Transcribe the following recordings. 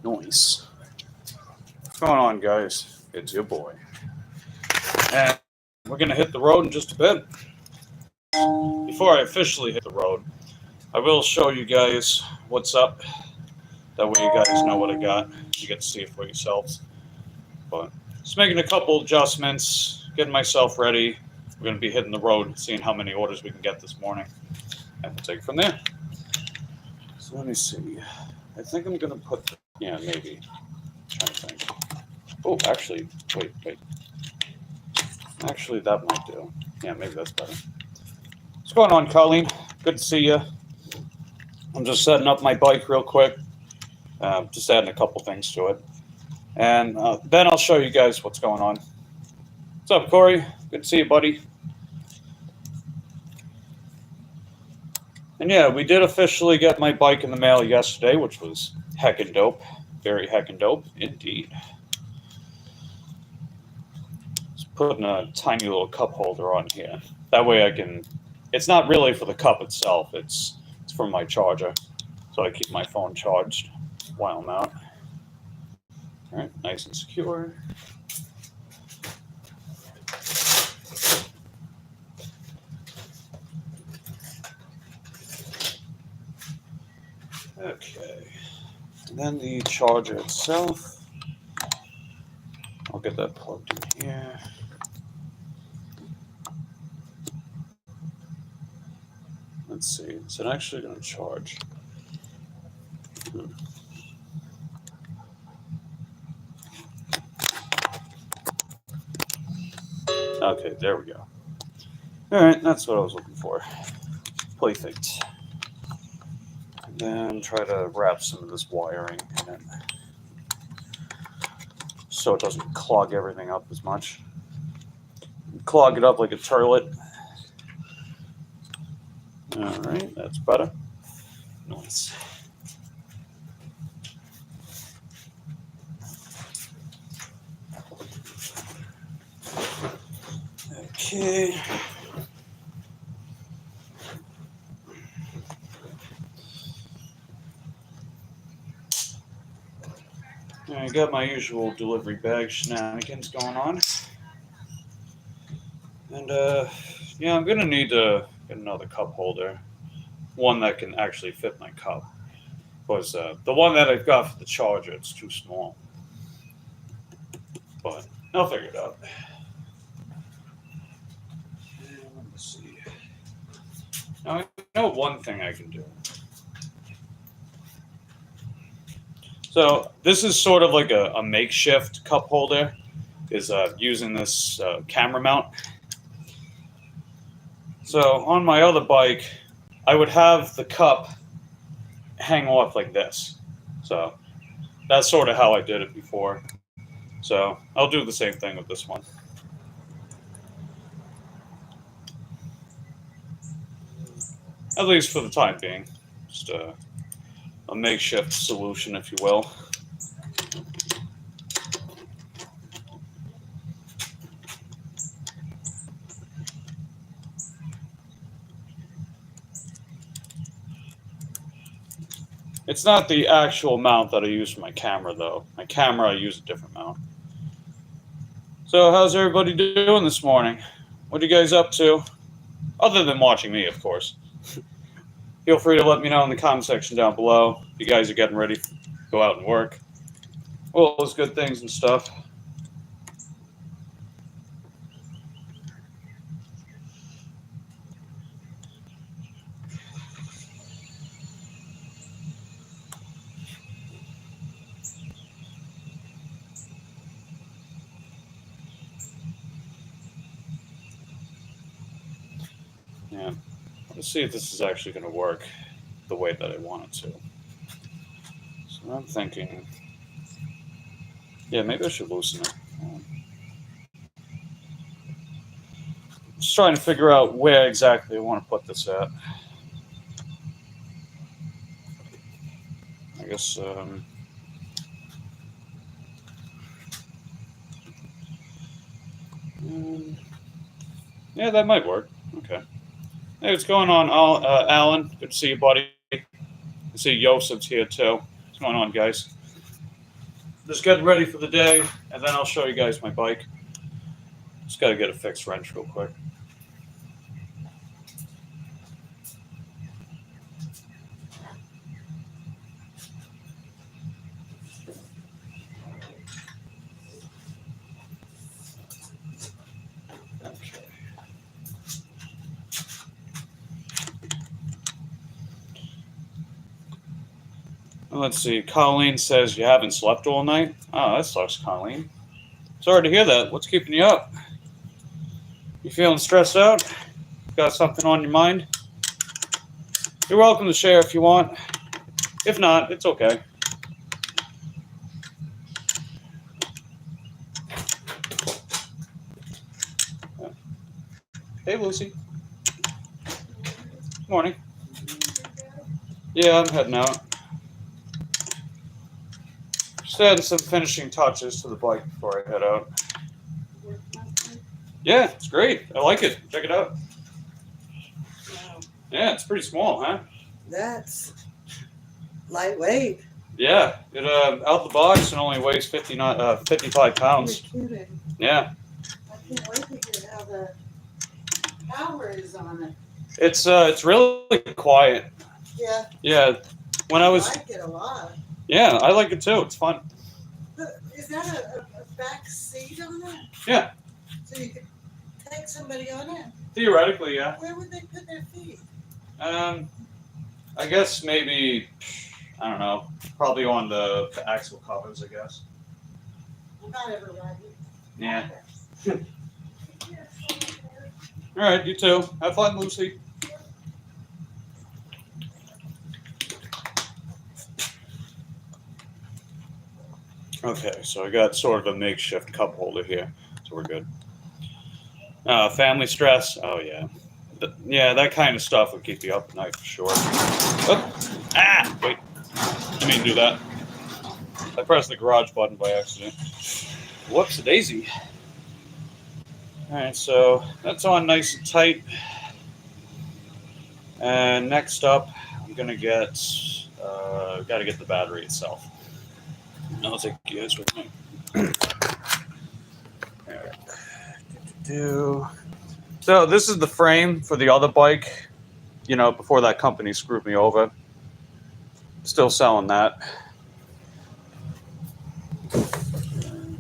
Noise. What's going on, guys? It's your boy. And we're going to hit the road in just a bit. Before I officially hit the road, I will show you guys what's up. That way you guys know what I got. You get to see it for yourselves. But just making a couple adjustments, getting myself ready. We're going to be hitting the road, seeing how many orders we can get this morning. And we'll take it from there. So let me see. I think I'm going to put... Yeah, maybe. I'm trying to think. Oh, actually, wait. Actually, that might do. Yeah, maybe that's better. What's going on, Colleen? Good to see you. I'm just setting up my bike real quick. Just adding a couple things to it. And then I'll show you guys what's going on. What's up, Corey? Good to see you, buddy. And yeah, we did officially get my bike in the mail yesterday, which was heckin' dope. Very heckin' dope, indeed. Just putting a tiny little cup holder on here. That way I can... It's not really for the cup itself. It's for my charger. So I keep my phone charged while I'm out. All right, nice and secure. Okay, and then the charger itself, I'll get that plugged in here. Let's see, is it actually going to charge? Okay, there we go. All right, that's what I was looking for. Perfect. And then try to wrap some of this wiring in it so it doesn't clog everything up as much. Clog it up like a toilet. All right, that's better. Nice. Okay. I got my usual delivery bag shenanigans going on. And, yeah, I'm going to need to get another cup holder. One that can actually fit my cup. Because the one that I've got for the charger, it's too small. But I'll figure it out. Let me see. Now, I know one thing I can do. So this is sort of like a makeshift cup holder, is using this camera mount. So on my other bike, I would have the cup hang off like this. So that's sort of how I did it before. So I'll do the same thing with this one. At least for the time being. Just a makeshift solution, if you will. It's not the actual mount that I use for my camera, though. My camera, I use a different mount. So how's everybody doing this morning? What are you guys up to? Other than watching me, of course. Feel free to let me know in the comment section down below if you guys are getting ready to go out and work. All those good things and stuff. Yeah, let's see if this is actually going to work the way that I want it to. So I'm thinking, yeah, maybe I should loosen it. Just trying to figure out where exactly I want to put this at. I guess, yeah, that might work. Okay. Hey, what's going on, Alan? Good to see you, buddy. I see Yosef's here, too. What's going on, guys? just getting ready for the day, and then I'll show you guys my bike. Just got to get a fixed wrench real quick. Okay. Let's see. Colleen says you haven't slept all night. Oh, that sucks, Colleen. Sorry to hear that. What's keeping you up? You feeling stressed out? Got something on your mind? You're welcome to share if you want. If not, it's okay. Hey, Lucy. Morning. Yeah, I'm heading out. Just adding some finishing touches to the bike before I head out. Yeah, it's great. I like it. Check it out. Wow. Yeah, it's pretty small, huh? That's lightweight. Yeah, it out the box and only weighs 55 pounds. You're kidding. Yeah. I can't wait to hear how the power is on it. It's really quiet. Yeah. Yeah. When I like it a lot. Yeah, I like it too. It's fun. But is that a back seat on it? Yeah. So you could take somebody on it? Theoretically, yeah. Where would they put their feet? I guess maybe, I don't know, probably on the axle covers, I guess. I'm not ever riding. Yeah. All right, you too. Have fun, Lucy. Okay, so I got sort of a makeshift cup holder here, so we're good. Family stress? Oh, yeah. Yeah, that kind of stuff would keep you up at night for sure. Oh. Ah! Wait. I didn't do that. I pressed the garage button by accident. Whoops, a daisy. Alright, so that's on nice and tight. And next up, I'm going to gotta get the battery itself. I'll take you guys with me. Alright. So this is the frame for the other bike, you know, before that company screwed me over. Still selling that.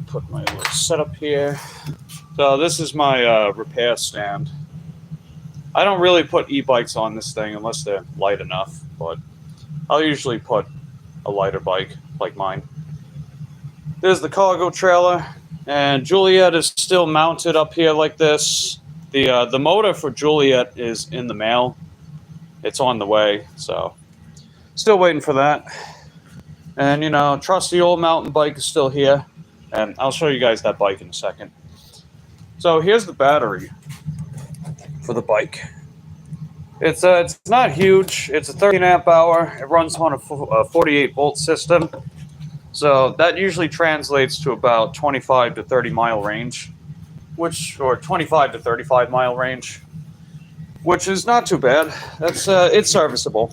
Put my little setup here. So this is my repair stand. I don't really put e-bikes on this thing unless they're light enough, but I'll usually put a lighter bike like mine. There's the cargo trailer, and Juliet is still mounted up here like this. The motor for Juliet is in the mail. It's on the way, so still waiting for that. And, you know, trusty old mountain bike is still here, and I'll show you guys that bike in a second. So here's the battery for the bike. It's not huge. It's a 13 amp hour. It runs on a 48 volt system. So that usually translates to about 25 to 30 mile range, or 25 to 35 mile range, which is not too bad. That's it's serviceable.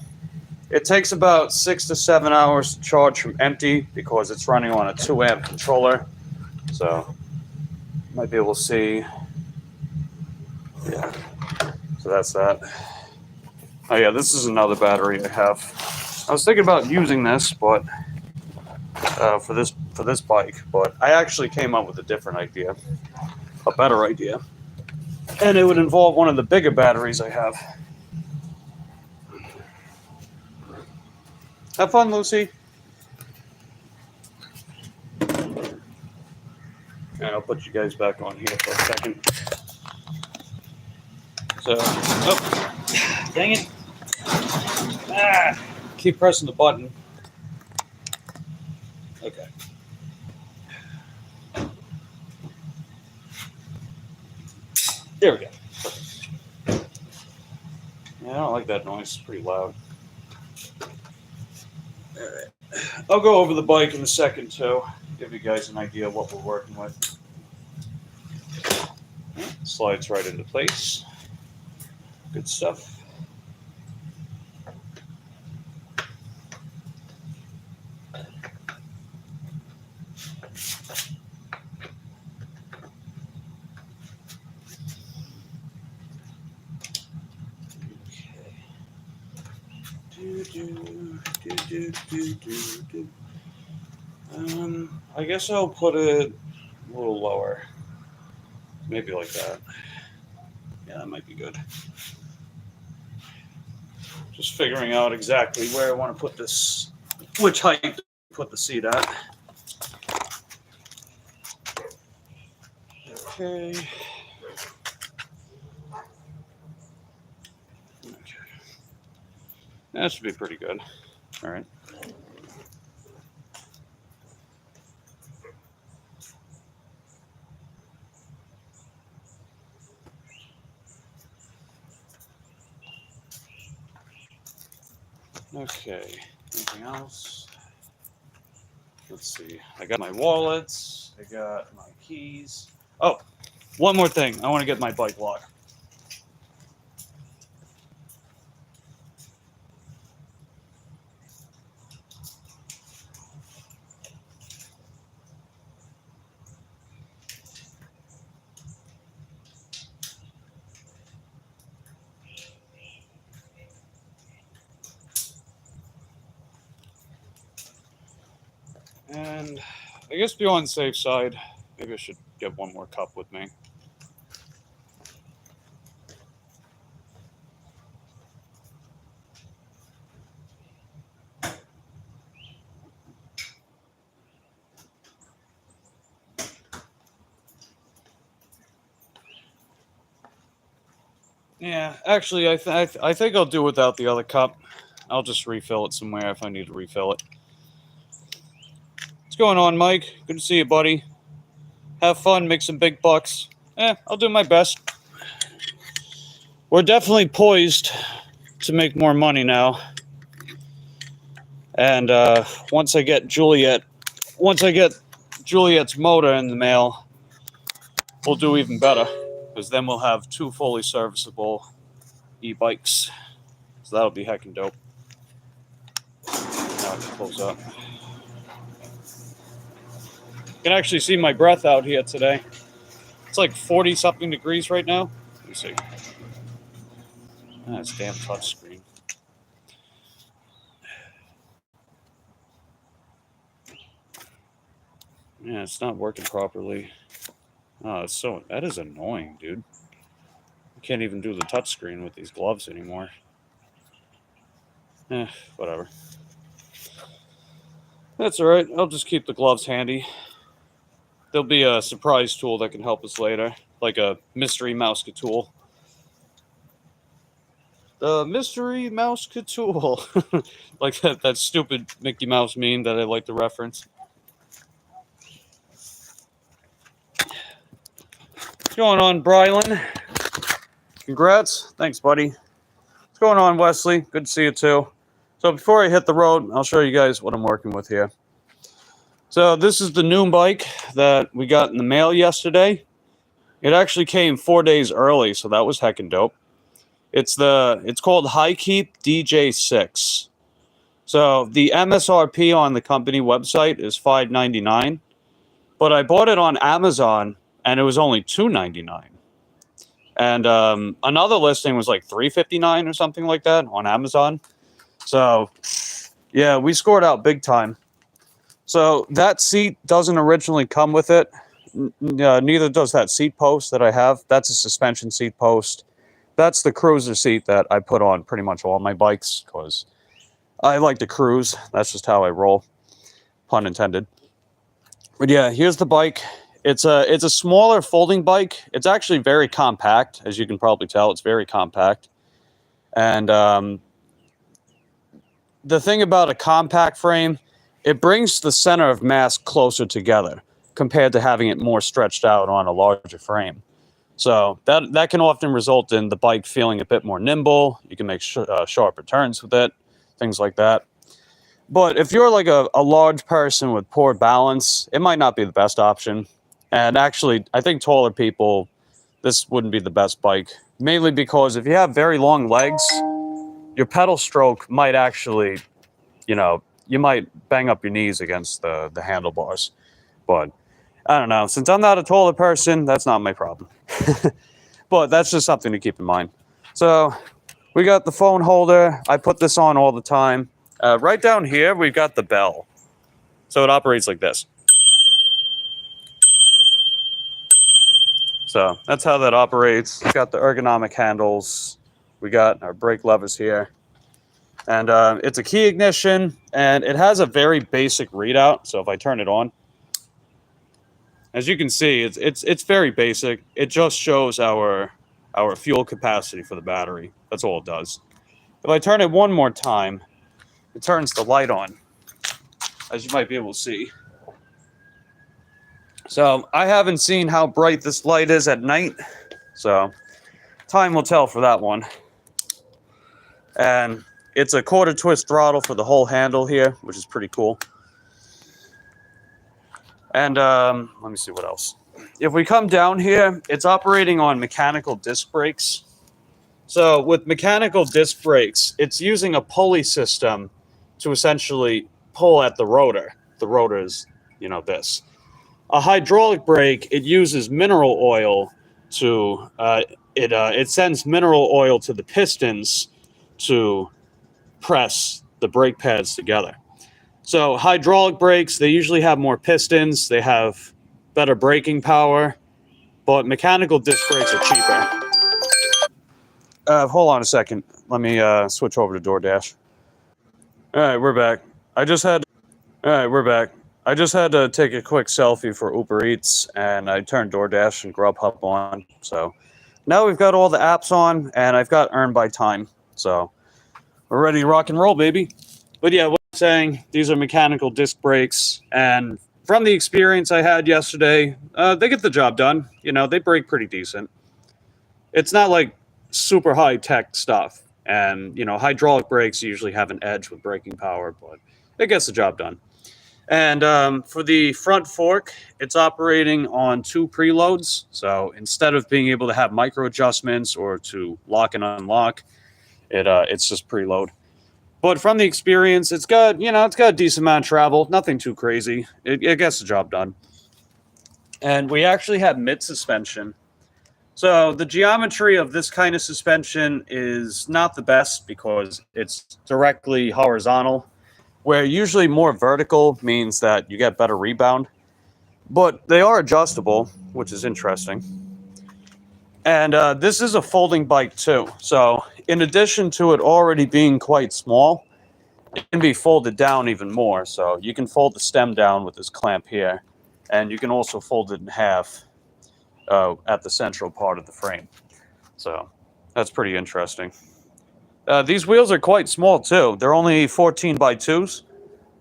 It takes about 6 to 7 hours to charge from empty because it's running on a 2 amp controller. So you might be able to see. Yeah. So that's that. Oh yeah, this is another battery I have. I was thinking about using this, but for this bike, but I actually came up with a different idea, a better idea, and it would involve one of the bigger batteries I have. Have fun, Lucy. And I'll put you guys back on here for a second. So, oh, dang it. Ah, keep pressing the button. Okay. There we go. Yeah, I don't like that noise. It's pretty loud. All right. I'll go over the bike in a second, too. Give you guys an idea of what we're working with. Slides right into place. Good stuff. I guess I'll put it a little lower. Maybe like that. Yeah, that might be good. Just figuring out exactly where I want to put this, which height to put the seat at. Okay. Okay. That should be pretty good. All right. Okay. Anything else? Let's see. I got my wallets. I got my keys. Oh, one more thing. I want to get my bike lock. And I guess to be on the safe side, maybe I should get one more cup with me. Yeah, actually, I think I'll do without the other cup. I'll just refill it somewhere if I need to refill it. What's going on, Mike? Good to see you, buddy. Have fun, make some big bucks. I'll do my best. We're definitely poised to make more money now. And once I get Juliet's motor in the mail, we'll do even better. Because then we'll have 2 fully serviceable e-bikes. So that'll be heckin' dope. Now I can close up. You can actually see my breath out here today. It's like 40-something degrees right now. Let me see. It's damn touchscreen. Yeah, it's not working properly. Oh, that is annoying, dude. I can't even do the touchscreen with these gloves anymore. Whatever. That's all right. I'll just keep the gloves handy. There'll be a surprise tool that can help us later, like a mystery mouse tool. The mystery mouse tool, like that stupid Mickey Mouse meme that I like to reference. What's going on, Brylan? Congrats. Thanks, buddy. What's going on, Wesley? Good to see you, too. So before I hit the road, I'll show you guys what I'm working with here. So this is the new bike that we got in the mail yesterday. It actually came 4 days early, so that was heckin' dope. It's called High Keep DJ6. So the MSRP on the company website is $5.99, but I bought it on Amazon and it was only $2.99. And another listing was like $3.59 or something like that on Amazon. So yeah, we scored out big time. So that seat doesn't originally come with it. Neither does that seat post that I have. That's a suspension seat post. That's the cruiser seat that I put on pretty much all my bikes because I like to cruise. That's just how I roll, pun intended. But yeah, here's the bike. It's a smaller folding bike. It's actually very compact, as you can probably tell. It's very compact. And the thing about a compact frame, it brings the center of mass closer together compared to having it more stretched out on a larger frame. So that can often result in the bike feeling a bit more nimble. You can make sharper turns with it, things like that. But if you're like a large person with poor balance, it might not be the best option. And actually, I think taller people, this wouldn't be the best bike. Mainly because if you have very long legs, your pedal stroke might actually, you might bang up your knees against the handlebars. But I don't know. Since I'm not a taller person, that's not my problem. But that's just something to keep in mind. So we got the phone holder. I put this on all the time. Right down here, we've got the bell. So it operates like this. So that's how that operates. It's got the ergonomic handles. We got our brake levers here. And it's a key ignition, and it has a very basic readout. So if I turn it on, as you can see, it's very basic. It just shows our fuel capacity for the battery. That's all it does. If I turn it one more time, it turns the light on, as you might be able to see. So I haven't seen how bright this light is at night, so time will tell for that one. And it's a quarter twist throttle for the whole handle here, which is pretty cool. And let me see what else. If we come down here, it's operating on mechanical disc brakes. So with mechanical disc brakes, it's using a pulley system to essentially pull at the rotor. The rotor is, you know, this. A hydraulic brake, it uses mineral oil to, it sends mineral oil to the pistons to press the brake pads together. So hydraulic brakes, they usually have more pistons, they have better braking power, but mechanical disc brakes are cheaper. Hold on a second. Let me switch over to DoorDash. All right, we're back. I just had to take a quick selfie for Uber Eats, and I turned DoorDash and Grubhub on. So now we've got all the apps on, and I've got Earn by Time. So we're ready to rock and roll, baby. But yeah, what I'm saying, these are mechanical disc brakes, and from the experience I had yesterday, they get the job done. You know, they brake pretty decent. It's not like super high-tech stuff, and, you know, hydraulic brakes usually have an edge with braking power, but it gets the job done. And for the front fork, it's operating on 2 preloads. So instead of being able to have micro adjustments or to lock and unlock, it's just preload. But from the experience, it's got a decent amount of travel, nothing too crazy. It gets the job done. And we actually have mid suspension. So the geometry of this kind of suspension is not the best because it's directly horizontal, where usually more vertical means that you get better rebound. But they are adjustable, which is interesting. And this is a folding bike too. So in addition to it already being quite small, it can be folded down even more. So you can fold the stem down with this clamp here, and you can also fold it in half at the central part of the frame. So that's pretty interesting. These wheels are quite small too. They're only 14 by 2s.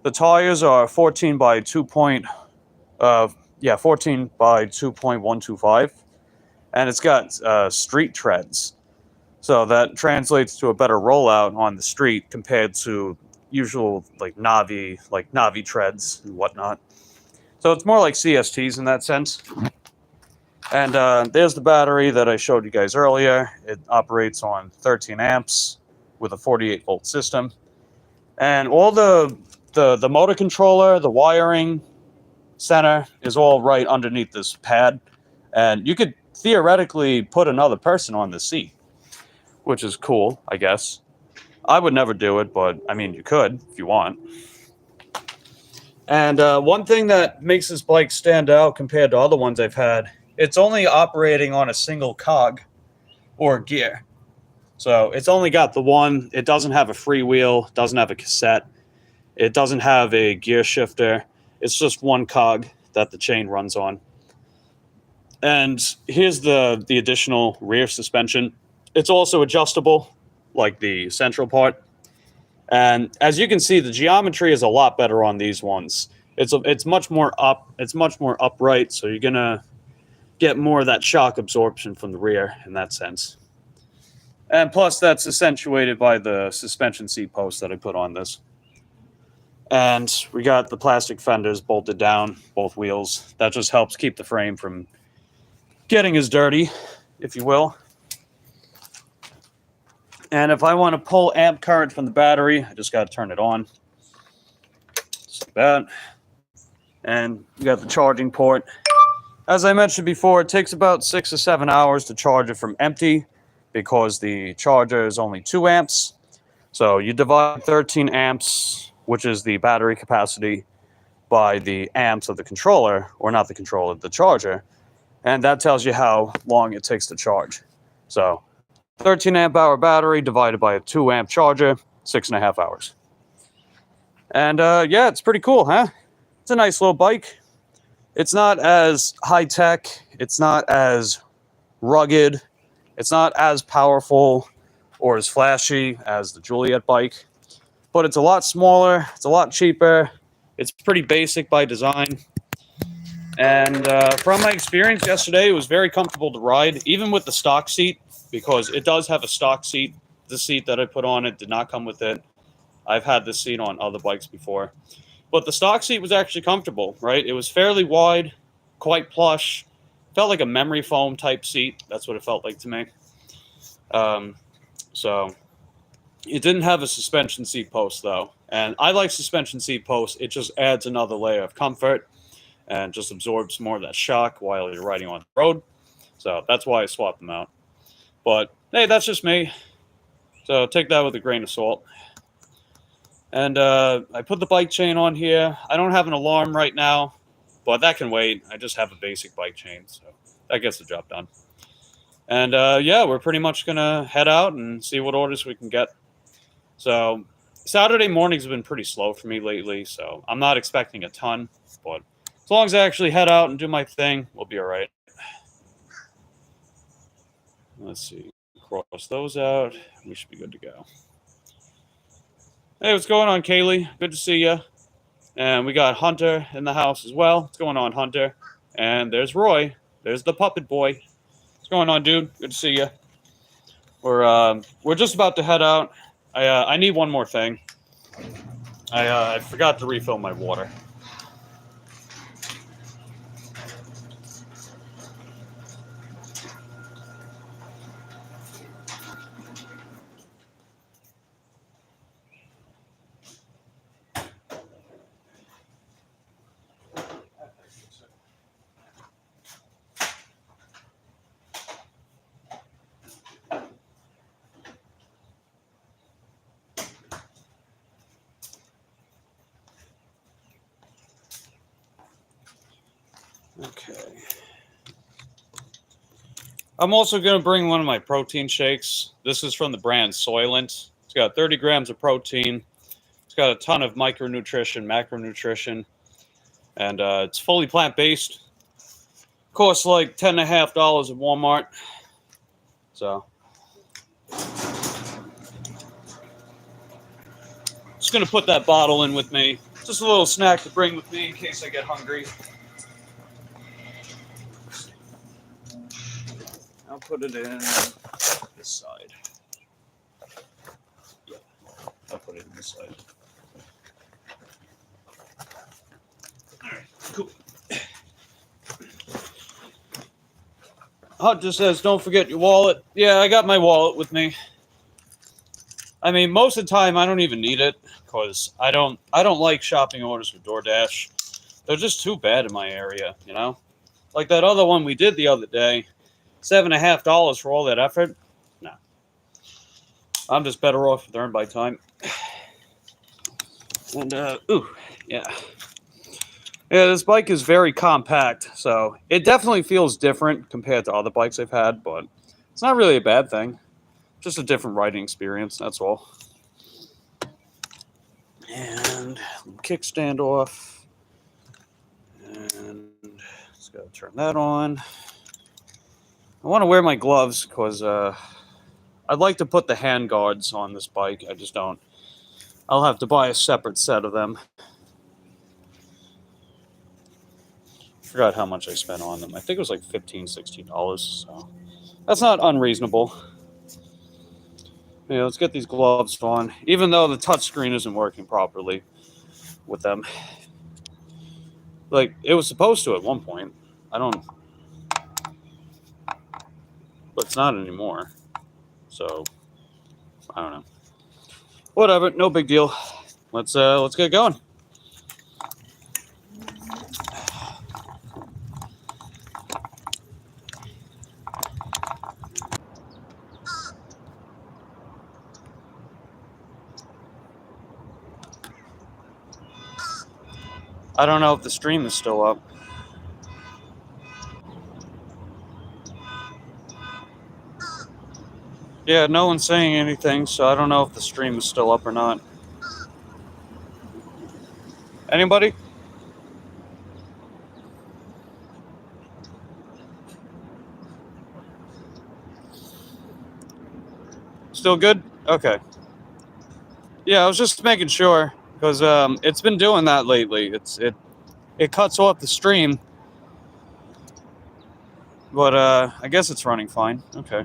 The tires are 14 by 2.125, and it's got street treads. So that translates to a better rollout on the street compared to usual Navi treads and whatnot. So it's more like CSTs in that sense. And there's the battery that I showed you guys earlier. It operates on 13 amps with a 48-volt system. And all the motor controller, the wiring center is all right underneath this pad. And you could theoretically put another person on the seat, which is cool, I guess. I would never do it, but I mean, you could if you want. And one thing that makes this bike stand out compared to other ones I've had, it's only operating on a single cog or gear. So it's only got the one. It doesn't have a freewheel, doesn't have a cassette. It doesn't have a gear shifter. It's just one cog that the chain runs on. And here's the additional rear suspension. It's also adjustable, like the central part. And as you can see, the geometry is a lot better on these ones. It's much more upright, so you're gonna get more of that shock absorption from the rear in that sense. And plus, that's accentuated by the suspension seat post that I put on this. And we got the plastic fenders bolted down, both wheels. That just helps keep the frame from getting as dirty, if you will. And if I want to pull amp current from the battery, I just got to turn it on. Just like that. and you got the charging port. As I mentioned before, it takes about 6 or 7 hours to charge it from empty because the charger is only 2 amps. So you divide 13 amps, which is the battery capacity, by the amps of the controller, or not the controller, the charger, and that tells you how long it takes to charge. So 13 amp hour battery divided by a 2 amp charger, 6.5 hours. And yeah, it's pretty cool, huh? It's a nice little bike. It's not as high tech, it's not as rugged, it's not as powerful or as flashy as the Juliet bike, but it's a lot smaller, it's a lot cheaper, it's pretty basic by design. And from my experience yesterday, it was very comfortable to ride, even with the stock seat, because it does have a stock seat. The seat that I put on it did not come with it. I've had this seat on other bikes before. But the stock seat was actually comfortable, right? It was fairly wide, quite plush. Felt like a memory foam type seat. That's what it felt like to me. So it didn't have a suspension seat post, though. And I like suspension seat posts. It just adds another layer of comfort and just absorbs more of that shock while you're riding on the road. So that's why I swapped them out. But hey, that's just me. So take that with a grain of salt. And I put the bike chain on here. I don't have an alarm right now, but that can wait. I just have a basic bike chain, so that gets the job done. And yeah, we're pretty much going to head out and see what orders we can get. So Saturday mornings have been pretty slow for me lately, so I'm not expecting a ton, but as long as I actually head out and do my thing, we'll be all right. Let's see. Cross those out. We should be good to go. Hey, what's going on, Kaylee? Good to see you. And we got Hunter in the house as well. What's going on, Hunter? And there's Roy. There's the puppet boy. What's going on, dude? Good to see you. We're just about to head out. I need one more thing. I forgot to refill my water. Okay. I'm also going to bring one of my protein shakes. This is from the brand Soylent. It's got 30 grams of protein. It's got a ton of micronutrition, macronutrition, and it's fully plant-based. Costs like $10.50 at Walmart. So, just going to put that bottle in with me. Just a little snack to bring with me in case I get hungry. I'll put it in this side. Yeah, I'll put it in this side. All right, cool. Hunter says, don't forget your wallet. Yeah, I got my wallet with me. I mean, most of the time I don't even need it because I don't like shopping orders with DoorDash. They're just too bad in my area, you know? Like that other one we did the other day. $7.50 for all that effort? No. I'm just better off with earn by time. And, ooh, yeah. Yeah, this bike is very compact, so it definitely feels different compared to other bikes I've had, but it's not really a bad thing. Just a different riding experience, that's all. And kickstand off. And just gotta turn that on. I want to wear my gloves because I'd like to put the hand guards on this bike. I just don't. I'll have to buy a separate set of them. Forgot how much I spent on them. I think it was like $15, $16. So that's not unreasonable. Yeah, let's get these gloves on. Even though the touchscreen isn't working properly with them. Like, it was supposed to at one point. But it's not anymore. So, I don't know. Whatever, no big deal. Let's get going. I don't know if the stream is still up. Yeah, no one's saying anything, so I don't know if the stream is still up or not. Anybody? Still good? Okay. Yeah, I was just making sure, because it's been doing that lately. It cuts off the stream, but I guess it's running fine. Okay.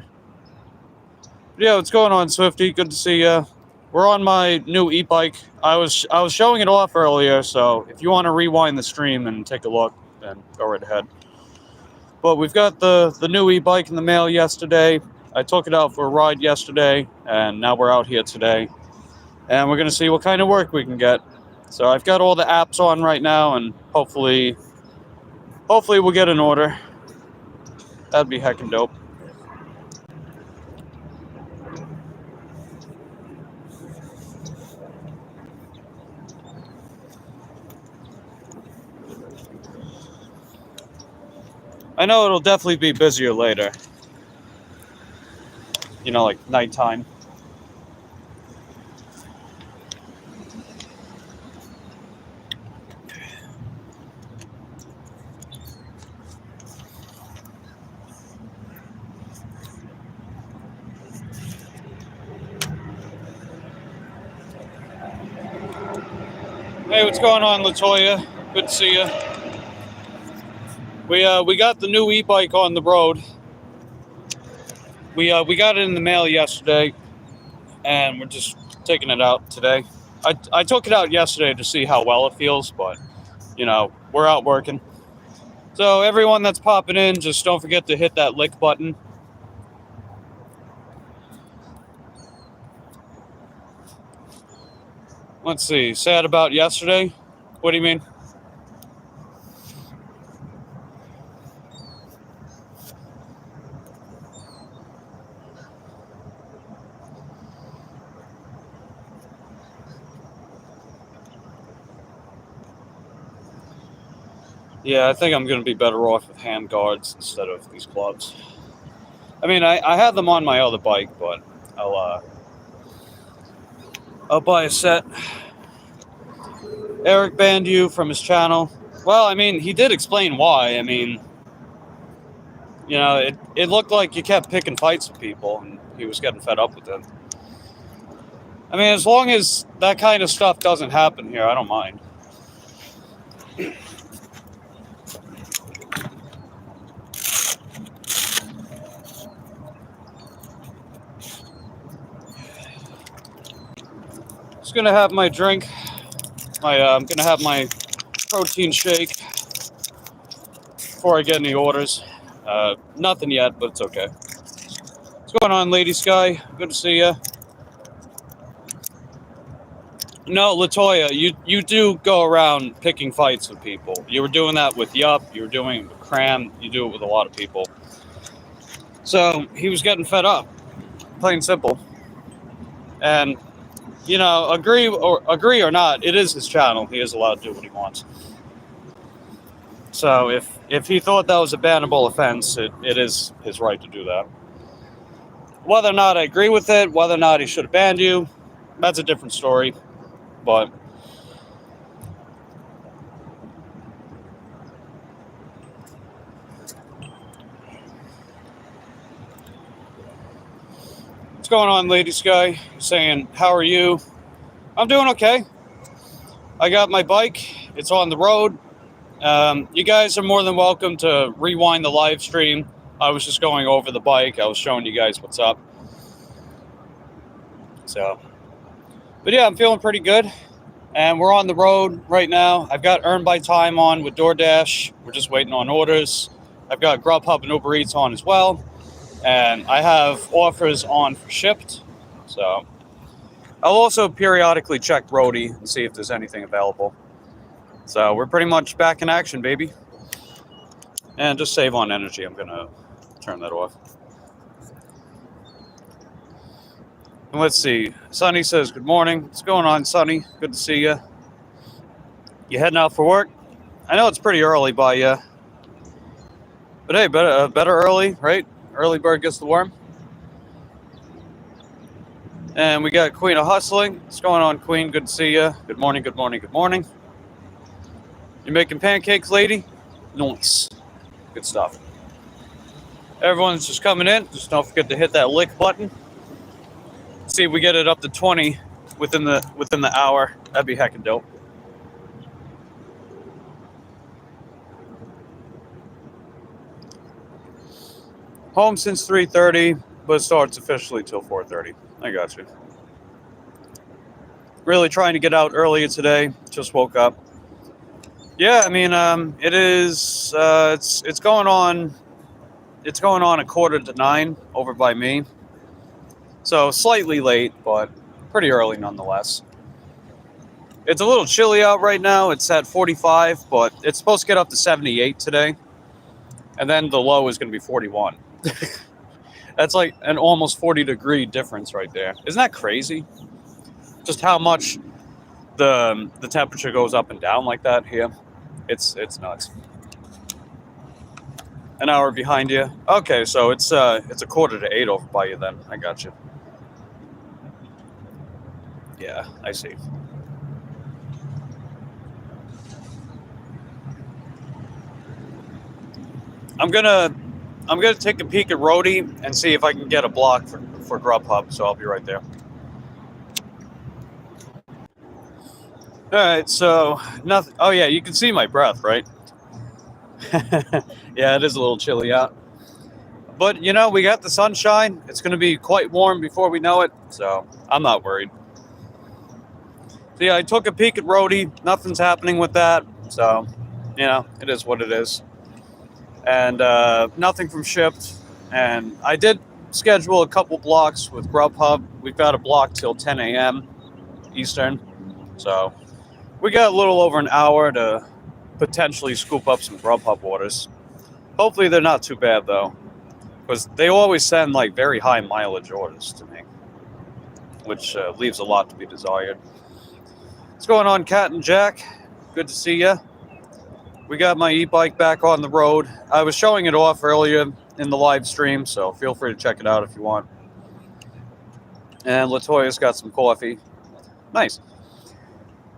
Yeah, what's going on, Swifty? Good to see you. We're on my new eBike. I was showing it off earlier, so if you want to rewind the stream and take a look, then go right ahead. But we've got the new eBike in the mail yesterday. I took it out for a ride yesterday, and now we're out here today. And we're going to see what kind of work we can get. So I've got all the apps on right now, and hopefully we'll get an order. That'd be heckin' dope. I know it'll definitely be busier later. You know, like nighttime. Hey, what's going on, Latoya? Good to see you. We got the new e-bike on the road. We got it in the mail yesterday, and we're just taking it out today. I took it out yesterday to see how well it feels, but you know, we're out working. So everyone that's popping in, just don't forget to hit that like button. Let's see, sad about yesterday? What do you mean? Yeah, I think I'm going to be better off with hand guards instead of these gloves. I mean, I had them on my other bike, but I'll buy a set. Eric banned you from his channel. Well, I mean, he did explain why. I mean, you know, it looked like you kept picking fights with people, and he was getting fed up with it. I mean, as long as that kind of stuff doesn't happen here, I don't mind. Just gonna have my drink. I'm gonna have my protein shake before I get any orders. Nothing yet, but it's okay. What's going on, Lady Sky? Good to see you. No, Latoya, you do go around picking fights with people. You were doing that with Yup. You were doing it with Cram. You do it with a lot of people. So he was getting fed up, plain simple. And you know, agree or not, it is his channel. He is allowed to do what he wants. So if he thought that was a bannable offense, it is his right to do that. Whether or not I agree with it, whether or not he should have banned you, that's a different story. But what's going on, Lady Sky? Saying, how are you? I'm doing okay. I got my bike. It's on the road. You guys are more than welcome to rewind the live stream. I was just going over the bike. I was showing you guys what's up. So, but yeah, I'm feeling pretty good. And we're on the road right now. I've got Earn by Time on with DoorDash. We're just waiting on orders. I've got Grubhub and Uber Eats on as well. And I have offers on for Shipped. So I'll also periodically check Roadie and see if there's anything available. So we're pretty much back in action, baby. And just save on energy. I'm going to turn that off. And let's see. Sonny says, good morning. What's going on, Sonny? Good to see you. You heading out for work? I know it's pretty early by you. But hey, better early, right? Early bird gets the worm. And we got Queen of Hustling. What's going on, Queen? Good to see you. Good morning, good morning, good morning. You making pancakes, lady? Nice. Good stuff. Everyone's just coming in. Just don't forget to hit that lick button. See if we get it up to 20 within the hour. That'd be heckin' dope. Home since 3:30, but it starts officially till 4:30. I got you. Really trying to get out earlier today. Just woke up. Yeah, I mean, it is. It's going on. It's going on 8:45 over by me. So slightly late, but pretty early nonetheless. It's a little chilly out right now. It's at 45, but it's supposed to get up to 78 today. And then the low is going to be 41. That's like an almost 40-degree difference right there. Isn't that crazy? Just how much the temperature goes up and down like that here. It's nuts. An hour behind you. Okay, so it's 7:45 over by you then. I got you. Yeah, I see. I'm gonna take a peek at Roadie and see if I can get a block for Grubhub. So I'll be right there. All right, so nothing. Oh yeah, you can see my breath, right? Yeah, it is a little chilly out. But, you know, we got the sunshine. It's going to be quite warm before we know it, so I'm not worried. So, yeah, I took a peek at Roadie. Nothing's happening with that, so, you know, it is what it is. And nothing from Shipped. And I did schedule a couple blocks with Grubhub. We've got a block till 10 a.m. Eastern, so we got a little over an hour to potentially scoop up some Grubhub orders. Hopefully they're not too bad, though, because they always send like very high mileage orders to me, which leaves a lot to be desired. What's going on, Cat and Jack? Good to see you. We got my e-bike back on the road. I was showing it off earlier in the live stream, so feel free to check it out if you want. And Latoya's got some coffee. Nice.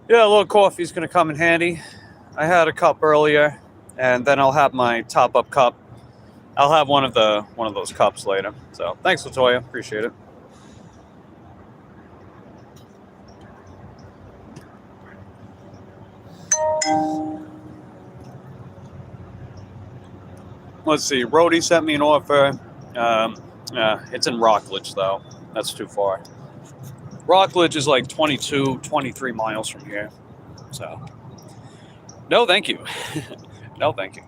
Yeah, a little coffee's going to come in handy. I had a cup earlier, and then I'll have my top-up cup. I'll have one of those cups later. So thanks, Latoya. Appreciate it. Let's see. Roadie sent me an offer. It's in Rockledge, though. That's too far. Rockledge is like 22, 23 miles from here. So, no, thank you. No, thank you.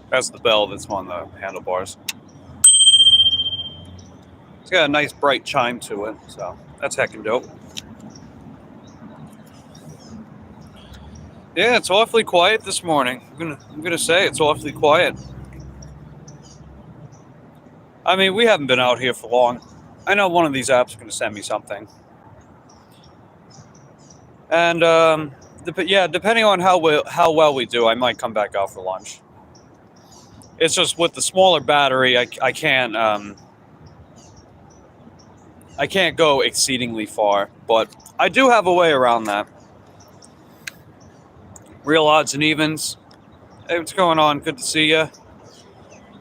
That's the bell that's on the handlebars. It's got a nice bright chime to it, so that's heckin' dope. Yeah, it's awfully quiet this morning. I'm gonna say it's awfully quiet. I mean, we haven't been out here for long. I know one of these apps is gonna send me something, and depending on how well we do, I might come back out for lunch. It's just with the smaller battery, I can't go exceedingly far, but I do have a way around that. Real odds and evens. Hey, what's going on? Good to see you.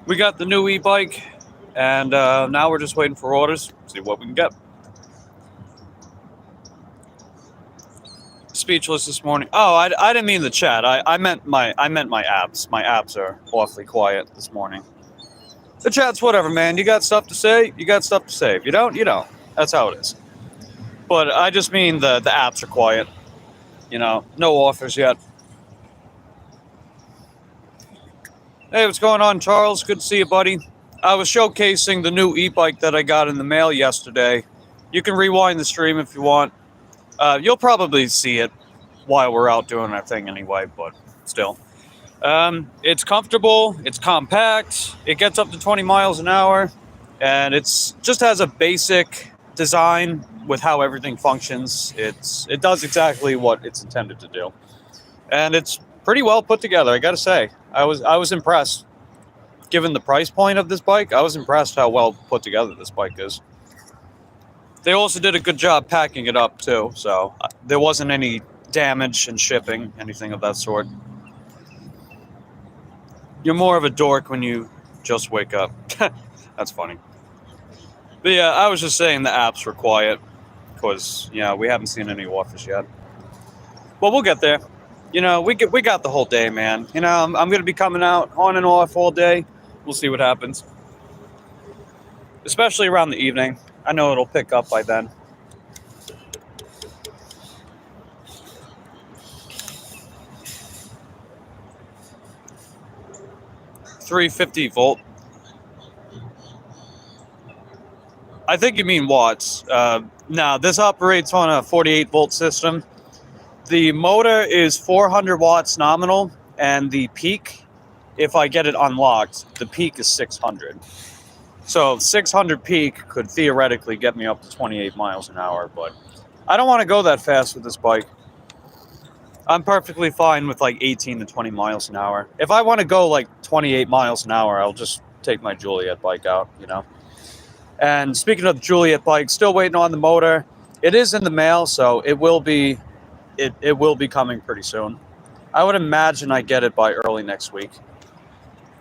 We got the new e-bike, and now we're just waiting for orders. See what we can get. Speechless this morning. Oh, I didn't mean the chat. I meant my apps. My apps are awfully quiet this morning. The chat's whatever, man. You got stuff to say? You got stuff to say. If you don't, you don't. That's how it is. But I just mean the apps are quiet. You know, no offers yet. Hey, what's going on, Charles? Good to see you, buddy. I was showcasing the new e-bike that I got in the mail yesterday. You can rewind the stream if you want. You'll probably see it while we're out doing our thing anyway, but still. It's comfortable, it's compact, it gets up to 20 miles an hour, and it's just has a basic design with how everything functions. It does exactly what it's intended to do. And it's pretty well put together, I gotta say. I was impressed. Given the price point of this bike, I was impressed how well put together this bike is. They also did a good job packing it up too, so there wasn't any damage in shipping, anything of that sort. You're more of a dork when you just wake up. That's funny. But yeah, I was just saying the apps were quiet because, we haven't seen any offers yet. Well, we'll get there. We got the whole day, man. I'm going to be coming out on and off all day. We'll see what happens. Especially around the evening. I know it'll pick up by then. $350 I think you mean watts. No, this operates on a 48 volt system. The motor is 400 watts nominal, and the peak, if I get it unlocked, the peak is 600. So 600 peak could theoretically get me up to 28 miles an hour, but I don't want to go that fast with this bike. I'm perfectly fine with like 18 to 20 miles an hour. If I want to go like 28 miles an hour, I'll just take my Juliet bike out, And speaking of the Juliet bike, still waiting on the motor. It is in the mail, so it will be coming pretty soon. I would imagine I get it by early next week.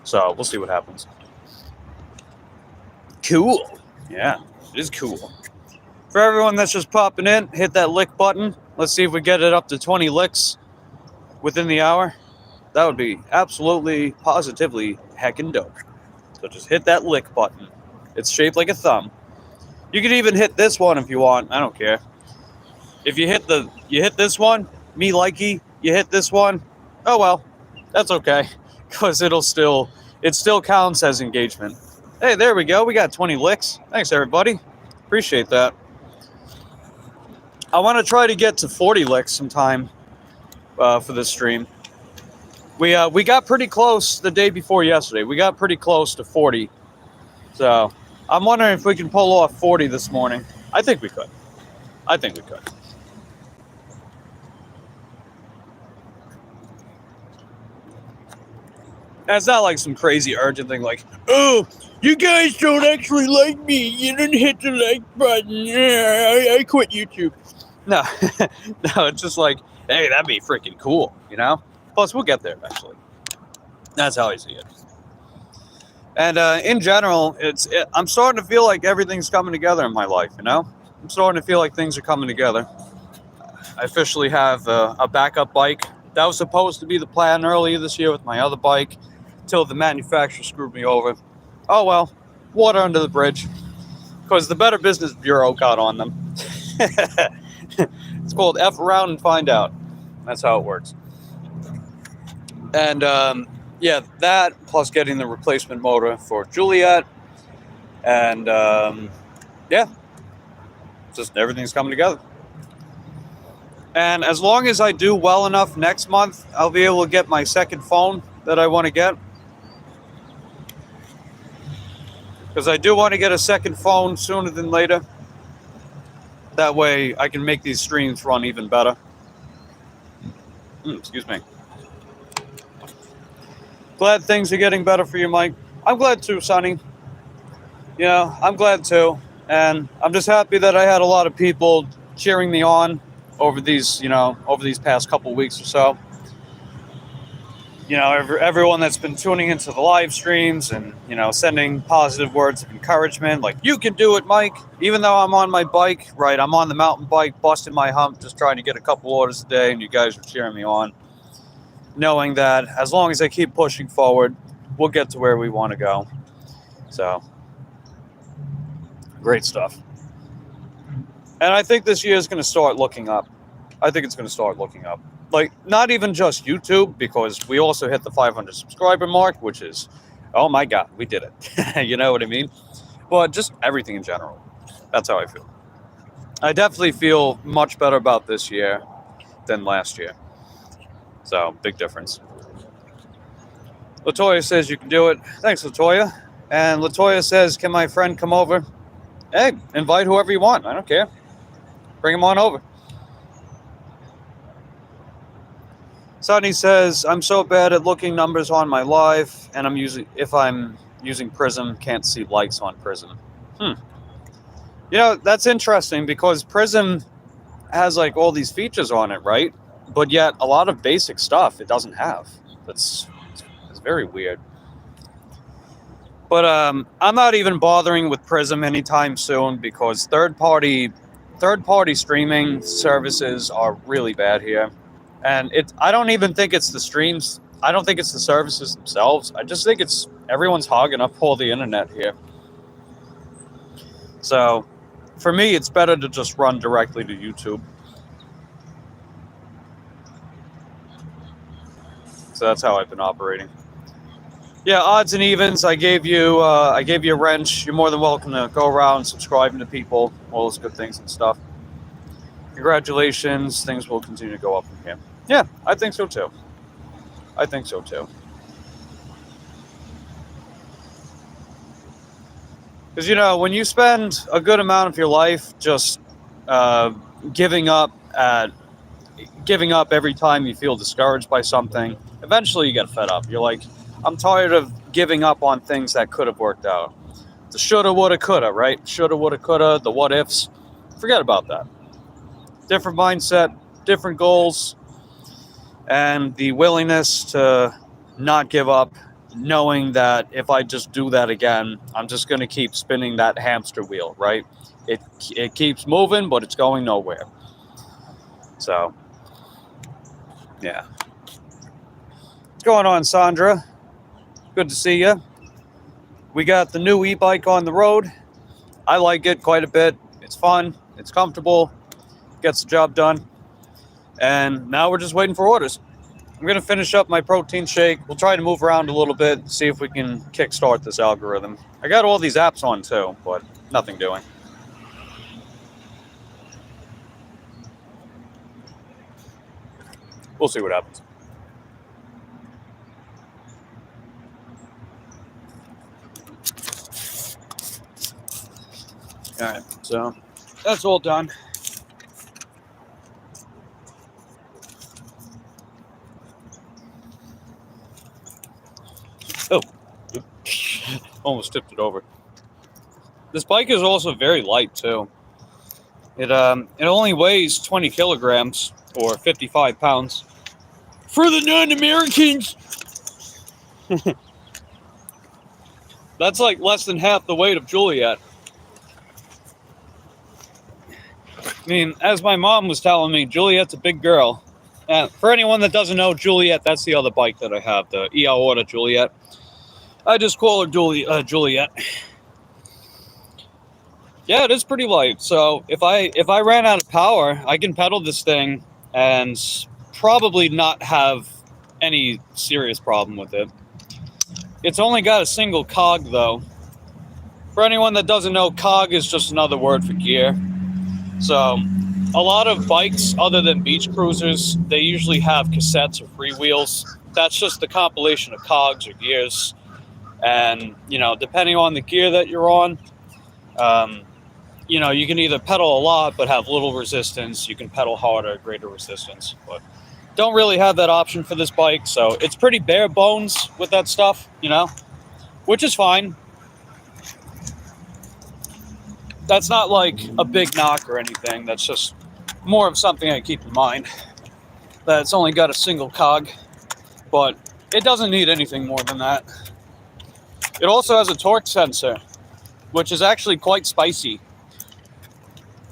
So we'll see what happens. Cool. Yeah, it is cool. For everyone that's just popping in, hit that lick button. Let's see if we get it up to 20 licks within the hour. That would be absolutely, positively heckin' dope. So just hit that lick button. It's shaped like a thumb. You can even hit this one if you want. I don't care. If you hit this one, me likey, you hit this one, oh well, that's okay. Because it still counts as engagement. Hey, there we go. We got 20 licks. Thanks, everybody. Appreciate that. I want to try to get to 40 licks sometime for this stream. We got pretty close the day before yesterday. We got pretty close to 40. So I'm wondering if we can pull off 40 this morning. I think we could. And it's not like some crazy urgent thing like, oh, you guys don't actually like me. You didn't hit the like button. Yeah, I quit YouTube. No, no, it's just like, hey, that'd be freaking cool, Plus, we'll get there eventually. That's how I see it. And in general, I'm starting to feel like everything's coming together in my life, I'm starting to feel like things are coming together. I officially have a backup bike. That was supposed to be the plan earlier this year with my other bike, till the manufacturer screwed me over. Oh well, water under the bridge. Because the Better Business Bureau got on them. It's called F around and find out. That's how it works. And that plus getting the replacement motor for Juliet. And just everything's coming together. And as long as I do well enough next month, I'll be able to get my second phone that I want to get. Because I do want to get a second phone sooner than later. That way I can make these streams run even better. Excuse me. Glad things are getting better for you, Mike. I'm glad too, Sonny. I'm glad too. And I'm just happy that I had a lot of people cheering me on over these past couple weeks or so. Everyone that's been tuning into the live streams and, sending positive words of encouragement, like, you can do it, Mike. Even though I'm on my bike, right, I'm on the mountain bike, busting my hump, just trying to get a couple orders a day, and you guys are cheering me on. Knowing that as long as I keep pushing forward, we'll get to where we want to go. So, great stuff. And I think this year is going to start looking up. I think it's going to start looking up. Like, not even just YouTube, because we also hit the 500 subscriber mark, which is, oh my God, we did it. You know what I mean? But just everything in general. That's how I feel. I definitely feel much better about this year than last year. So, big difference. Latoya says you can do it. Thanks, Latoya. And Latoya says, can my friend come over? Hey, invite whoever you want. I don't care. Bring him on over. Sonny says, I'm so bad at looking numbers on my live, and if I'm using Prism, can't see likes on Prism. You know, that's interesting because Prism has like all these features on it, right? But yet a lot of basic stuff it doesn't have. It's very weird. But I'm not even bothering with Prism anytime soon because third-party streaming services are really bad here. And I don't even think it's the streams. I don't think it's the services themselves. I just think it's everyone's hogging up all the internet here. So for me, it's better to just run directly to YouTube. So that's how I've been operating. Yeah, odds and evens. I gave you a wrench. You're more than welcome to go around subscribing to people, all those good things and stuff. Congratulations. Things will continue to go up from here. Yeah, I think so too. Because, you know, when you spend a good amount of your life just giving up every time you feel discouraged by something, eventually you get fed up. You're like, I'm tired of giving up on things that could have worked out. The shoulda, woulda, coulda, right? Shoulda, woulda, coulda, the what ifs. Forget about that. Different mindset, different goals, and the willingness to not give up, knowing that if I just do that again, I'm just going to keep spinning that hamster wheel, right? It keeps moving, but it's going nowhere. So, yeah. What's going on, Sandra? Good to see you. We got the new e-bike on the road. I like it quite a bit. It's fun. It's comfortable. Gets the job done. And now we're just waiting for orders. I'm going to finish up my protein shake. We'll try to move around a little bit, see if we can kickstart this algorithm. I got all these apps on too, but nothing doing. We'll see what happens. All right, so that's all done. Oh, almost tipped it over. This bike is also very light too. It only weighs 20 kilograms or 55 pounds. For the non-Americans, that's like less than half the weight of Juliet. I mean, as my mom was telling me, Juliet's a big girl. And for anyone that doesn't know, Juliet, that's the other bike that I have, the EL Order Juliet. I just call her Juliet. Yeah, it is pretty light. So if I ran out of power, I can pedal this thing and probably not have any serious problem with it. It's only got a single cog, though. For anyone that doesn't know, cog is just another word for gear. So a lot of bikes, other than beach cruisers, they usually have cassettes or freewheels. That's just the compilation of cogs or gears. And, you know, depending on the gear that you're on, you know, you can either pedal a lot but have little resistance. You can pedal harder, greater resistance. But don't really have that option for this bike. So it's pretty bare bones with that stuff, you know, which is fine. That's not like a big knock or anything. That's just more of something I keep in mind. That it's only got a single cog, but it doesn't need anything more than that. It also has a torque sensor, which is actually quite spicy.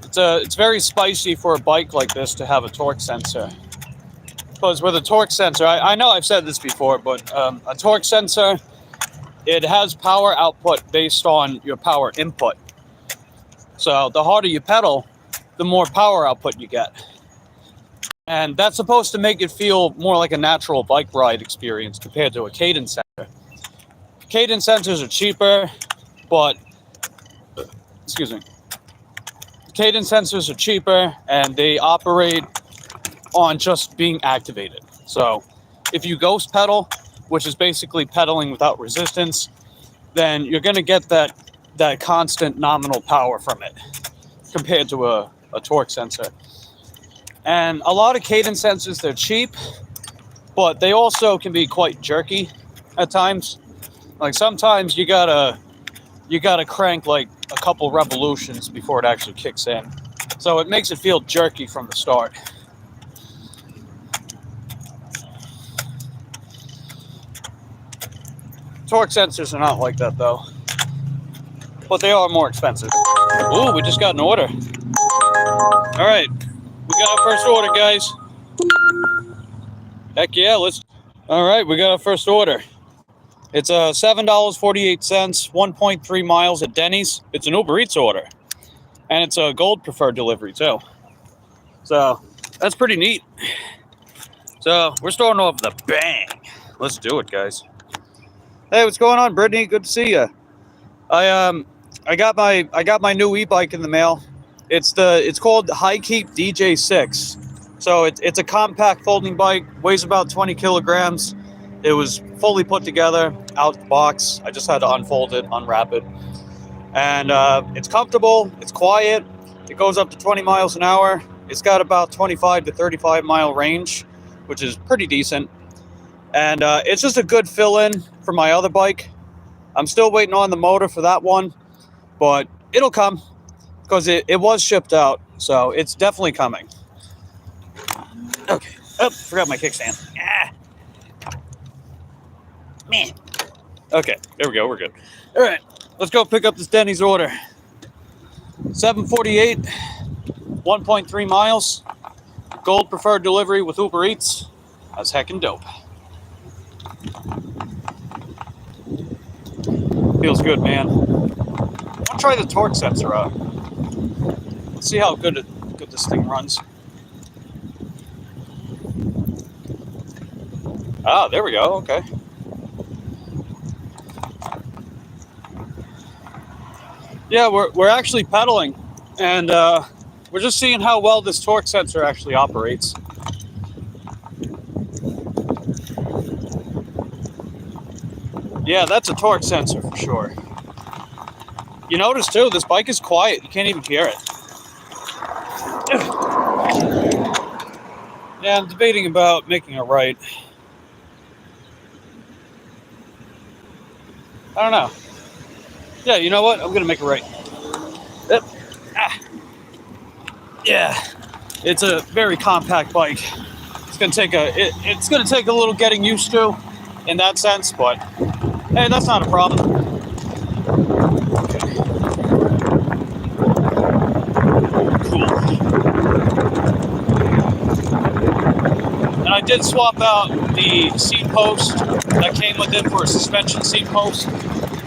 It's very spicy for a bike like this to have a torque sensor. Because with a torque sensor, I know I've said this before, but a torque sensor, it has power output based on your power input. So the harder you pedal, the more power output you get. And that's supposed to make it feel more like a natural bike ride experience compared to a cadence sensor. Cadence sensors are cheaper, but, excuse me. Cadence sensors are cheaper and they operate on just being activated. So if you ghost pedal, which is basically pedaling without resistance, then you're going to get that constant nominal power from it compared to a torque sensor. And a lot of cadence sensors, they're cheap, but they also can be quite jerky at times. Like sometimes you gotta crank like a couple revolutions before it actually kicks in. So it makes it feel jerky from the start. Torque sensors are not like that though, but they are more expensive. Ooh, we just got an order. All right, we got our first order, guys. Heck yeah, all right, we got our first order. It's $7.48, 1.3 miles at Denny's. It's an Uber Eats order, and it's a gold preferred delivery too. So that's pretty neat. So we're starting off with a bang. Let's do it, guys. Hey, what's going on, Brittany? Good to see you. I got my new e-bike in the mail. It's called High Keep DJ6. So it's a compact folding bike, weighs about 20 kilograms. It was fully put together out the box. I just had to unfold it, unwrap it, and it's comfortable. It's quiet. It goes up to 20 miles an hour. It's got about 25 to 35 mile range, which is pretty decent. And it's just a good fill-in for my other bike. I'm still waiting on the motor for that one, but it'll come because it was shipped out, so it's definitely coming. Okay. Oh, forgot my kickstand. Ah. Man. Okay, there we go. We're good. All right, let's go pick up this Denny's order. 748, 1.3 miles, gold preferred delivery with Uber Eats. That's heckin' dope. Feels good, man. I'll try the torque sensor out. Let's see how good this thing runs. Ah, there we go. Okay. Yeah, we're actually pedaling, and we're just seeing how well this torque sensor actually operates. Yeah, that's a torque sensor for sure. You notice too, this bike is quiet. You can't even hear it. Yeah, I'm debating about making a right. I don't know. Yeah, you know what? I'm gonna make a right. Yep. Ah. Yeah, it's a very compact bike. It's gonna take a little getting used to, in that sense, but hey, that's not a problem. Okay. Cool. And I did swap out the seat post that came with it for a suspension seat post,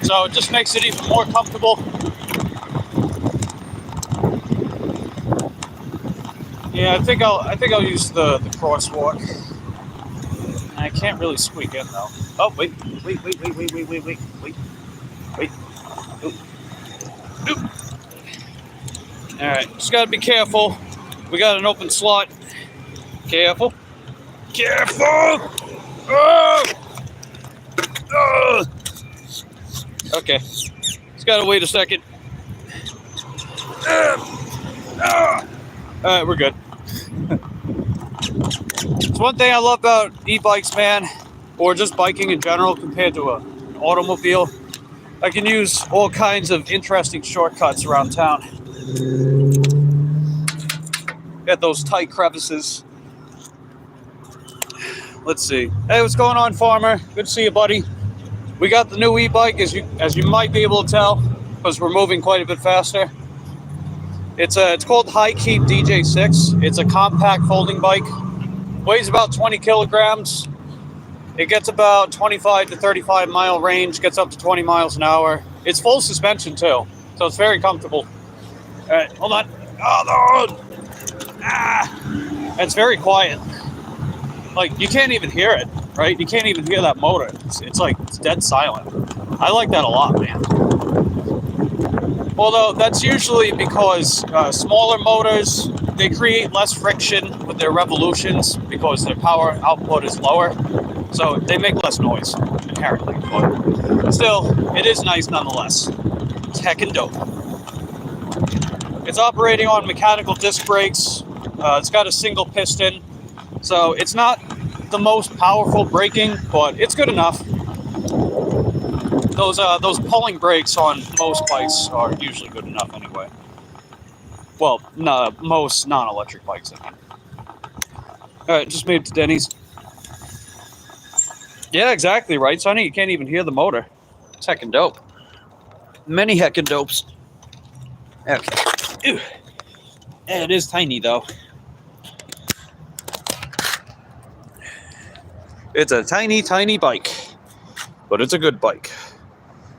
so it just makes it even more comfortable. Yeah, I think I'll use the crosswalk. I can't really squeak in though. Oh wait. Oop. All right, just gotta be careful. We got an open slot. Careful. Oh! Oh! Okay, just gotta wait a second. All right, we're good. It's one thing I love about e-bikes, man, or just biking in general compared to an automobile. I can use all kinds of interesting shortcuts around town. Got those tight crevices. Let's see. Hey, what's going on, Farmer? Good to see you, buddy. We got the new e-bike, as you might be able to tell, because we're moving quite a bit faster. It's called High Keep DJ6. It's a compact folding bike. Weighs about 20 kilograms. It gets about 25 to 35 mile range. Gets up to 20 miles an hour. It's full suspension too, so it's very comfortable. All right, hold on. Oh, no. Ah, it's very quiet. Like, you can't even hear it, right? You can't even hear that motor. It's dead silent. I like that a lot, man. Although that's usually because smaller motors, they create less friction with their revolutions because their power output is lower. So they make less noise, inherently. But still, it is nice nonetheless. It's heckin' dope. It's operating on mechanical disc brakes. It's got a single piston. So it's not the most powerful braking, but it's good enough. Those pulling brakes on most bikes are usually good enough anyway. Well, no, most non-electric bikes, I mean. Alright, just made it to Denny's. Yeah, exactly, right, Sonny? You can't even hear the motor. It's heckin' dope. Many heckin' dopes. Okay. Ew. Yeah, it is tiny, though. It's a tiny, tiny bike. But it's a good bike.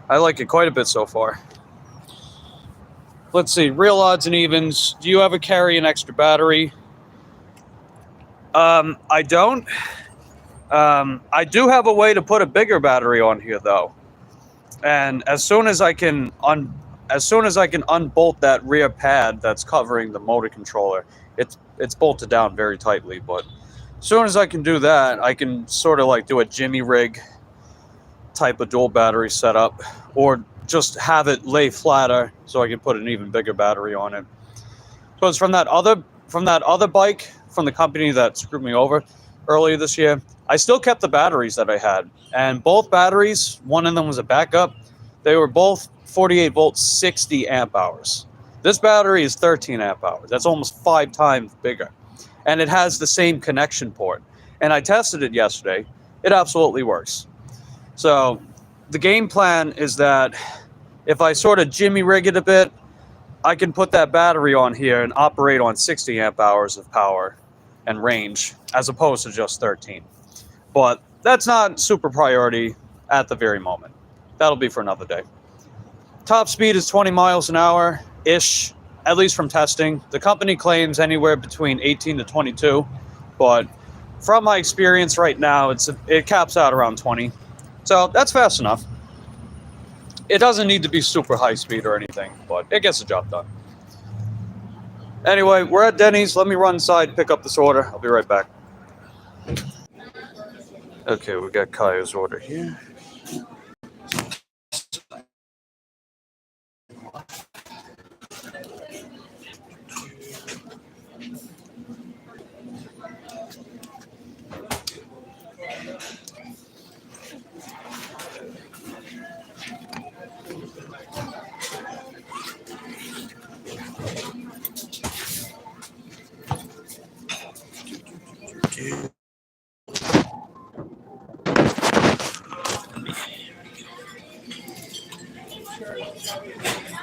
I like it quite a bit so far. Let's see, real odds and evens. Do you ever carry an extra battery? I don't. I do have a way to put a bigger battery on here, though. And as soon as I can unbolt that rear pad that's covering the motor controller, it's bolted down very tightly. But as soon as I can do that, I can sort of like do a Jimmy rig type of dual battery setup, or just have it lay flatter so I can put an even bigger battery on it. So it's from that other bike from the company that screwed me over earlier this year. I still kept the batteries that I had, and both batteries, one of them was a backup. They were both 48 volt, 60 amp hours. This battery is 13 amp hours. That's almost 5 times bigger, and it has the same connection port. And I tested it yesterday. It absolutely works. So the game plan is that if I sort of Jimmy rig it a bit, I can put that battery on here and operate on 60 amp hours of power and range, as opposed to just 13. But that's not super priority at the very moment. That'll be for another day. Top speed is 20 miles an hour-ish, at least from testing. The company claims anywhere between 18 to 22, but from my experience right now, it caps out around 20. So that's fast enough. It doesn't need to be super high speed or anything, but it gets the job done. Anyway, we're at Denny's. Let me run inside, pick up this order. I'll be right back. Okay, we got Kaya's order here.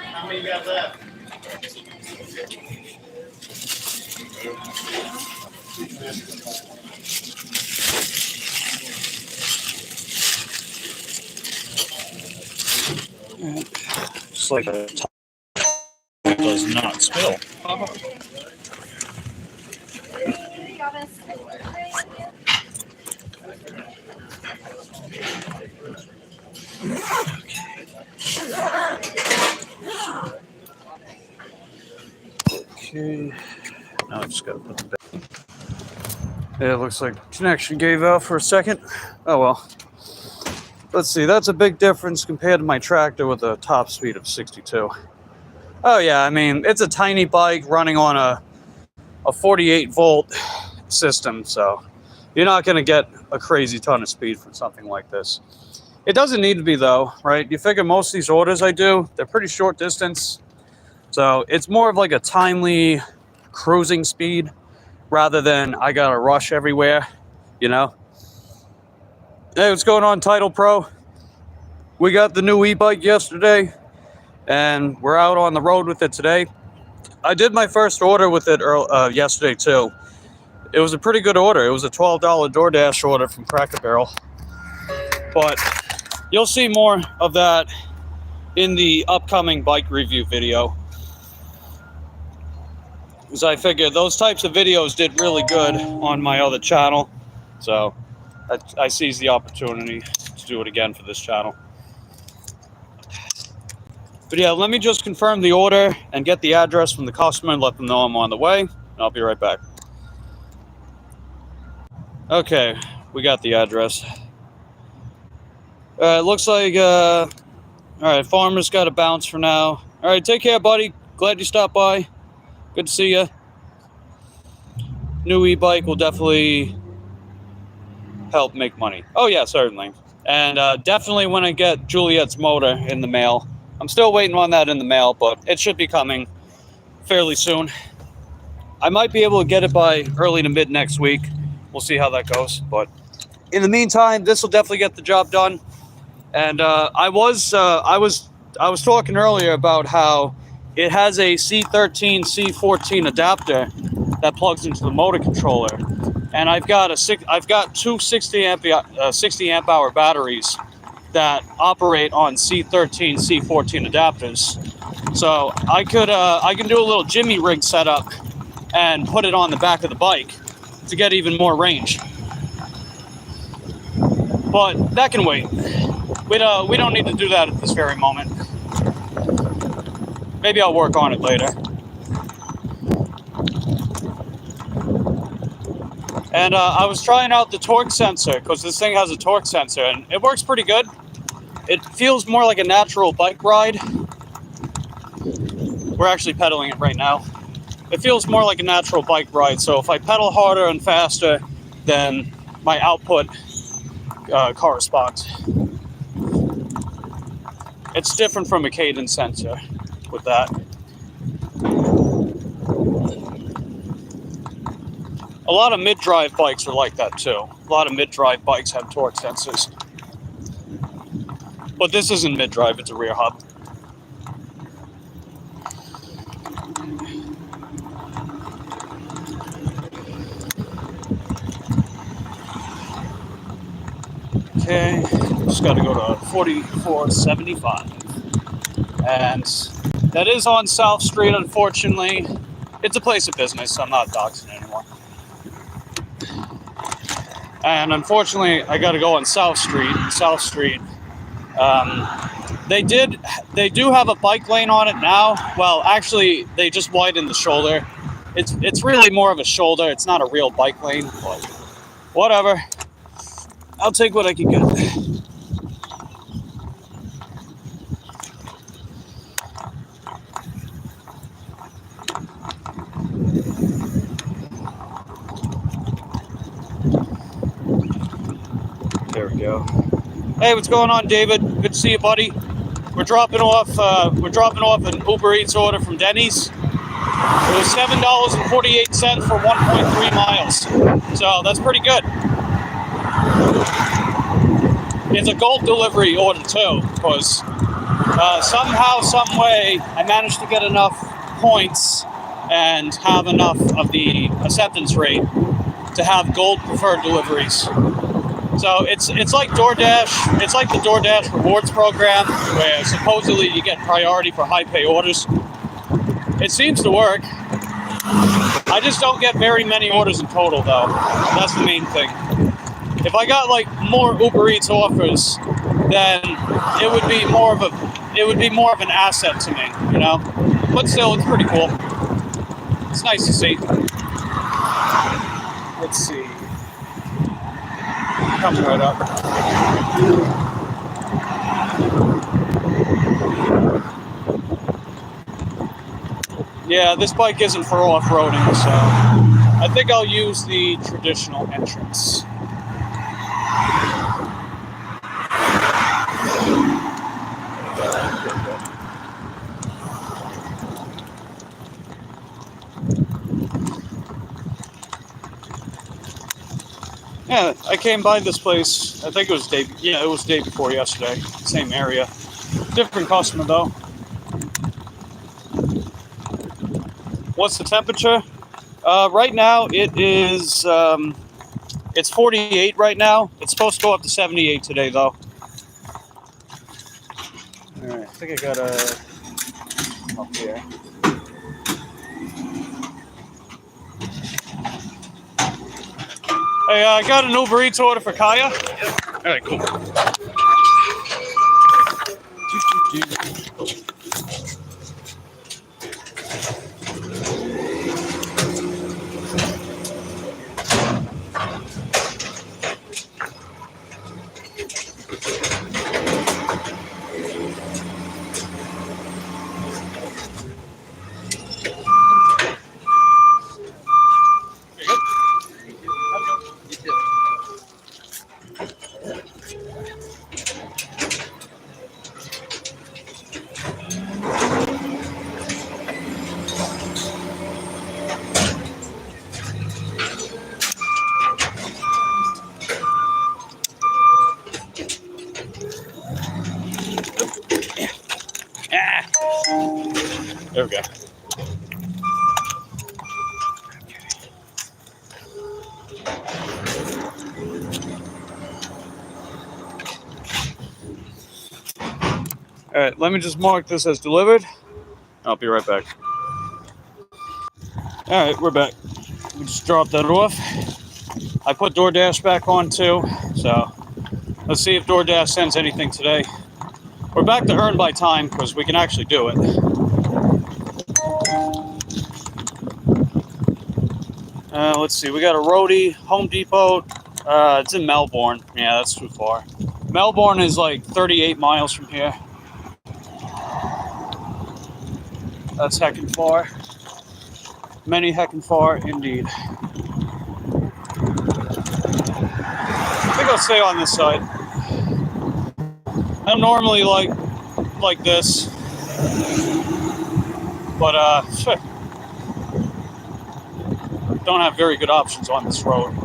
How many you got left? Just like a top does not spill. Okay, now I just gotta put the back. Yeah, it looks like connection gave out for a second. Oh well. Let's see, that's a big difference compared to my tractor with a top speed of 62. Oh yeah, I mean, it's a tiny bike running on a 48 volt system, so you're not gonna get a crazy ton of speed from something like this. It doesn't need to be though, right? You figure most of these orders I do, they're pretty short distance. So it's more of like a timely cruising speed rather than I gotta rush everywhere, you know? Hey, what's going on, Title Pro? We got the new eBike yesterday and we're out on the road with it today. I did my first order with it yesterday too. It was a pretty good order. It was a $12 DoorDash order from Cracker Barrel. But you'll see more of that in the upcoming bike review video. Because I figured those types of videos did really good on my other channel. So I seized the opportunity to do it again for this channel. But yeah, let me just confirm the order and get the address from the customer and let them know I'm on the way. And I'll be right back. Okay, We got the address. It looks like, all right, Farmer's got to bounce for now. All right, take care, buddy. Glad you stopped by. Good to see you. New e-bike will definitely help make money. Oh, yeah, certainly. And definitely when I get Juliet's motor in the mail. I'm still waiting on that in the mail, but it should be coming fairly soon. I might be able to get it by early to mid next week. We'll see how that goes. But in the meantime, this will definitely get the job done. And I was talking earlier about how it has a C13, C14 adapter that plugs into the motor controller, and I've got two 60 amp hour batteries that operate on C13, C14 adapters. So I can do a little Jimmy rig setup and put it on the back of the bike to get even more range. But that can wait. We don't need to do that at this very moment. Maybe I'll work on it later. And I was trying out the torque sensor because this thing has a torque sensor and it works pretty good. It feels more like a natural bike ride. We're actually pedaling it right now. It feels more like a natural bike ride. So if I pedal harder and faster, then my output corresponds. It's different from a cadence sensor with that. A lot of mid-drive bikes are like that too. A lot of mid-drive bikes have torque sensors. But this isn't mid-drive, it's a rear hub. Okay, just got to go to 4475. And that is on South Street, unfortunately. It's a place of business, so I'm not doxing it anymore. And unfortunately, I got to go on South Street. South Street. They do have a bike lane on it now. Well, actually, they just widened the shoulder. It's really more of a shoulder. It's not a real bike lane, but whatever. I'll take what I can get. There we go. Hey, what's going on, David? Good to see you, buddy. We're dropping off an Uber Eats order from Denny's. It was $7.48 for 1.3 miles. So that's pretty good. It's a gold delivery order too, because somehow, some way, I managed to get enough points and have enough of the acceptance rate to have gold preferred deliveries. So it's like DoorDash. It's like the DoorDash rewards program, where supposedly you get priority for high pay orders. It seems to work. I just don't get very many orders in total, though. That's the main thing. If I got like more Uber Eats offers, then it would be more of an asset to me, you know. But still, it's pretty cool. It's nice to see. Let's see. Coming right up. Yeah, this bike isn't for off-roading, so I think I'll use the traditional entrance. Yeah, I came by this place, I think it was day before yesterday, same area. Different customer though. What's the temperature? Right now it is, it's 48 right now. It's supposed to go up to 78 today though. Alright, I think I got up here. Hey, I got an Uber Eats order for Kaya. All right, cool. There we go. All right, let me just mark this as delivered. I'll be right back. All right, we're back. We just dropped that off. I put DoorDash back on too, so let's see if DoorDash sends anything today. We're back to earn by time because we can actually do it. Let's see, we got a roadie, Home Depot. It's in Melbourne. Yeah, that's too far. Melbourne is like 38 miles from here. That's heckin' far. Many heckin' far indeed. I think I'll stay on this side. I don't normally like this, but don't have very good options on this road.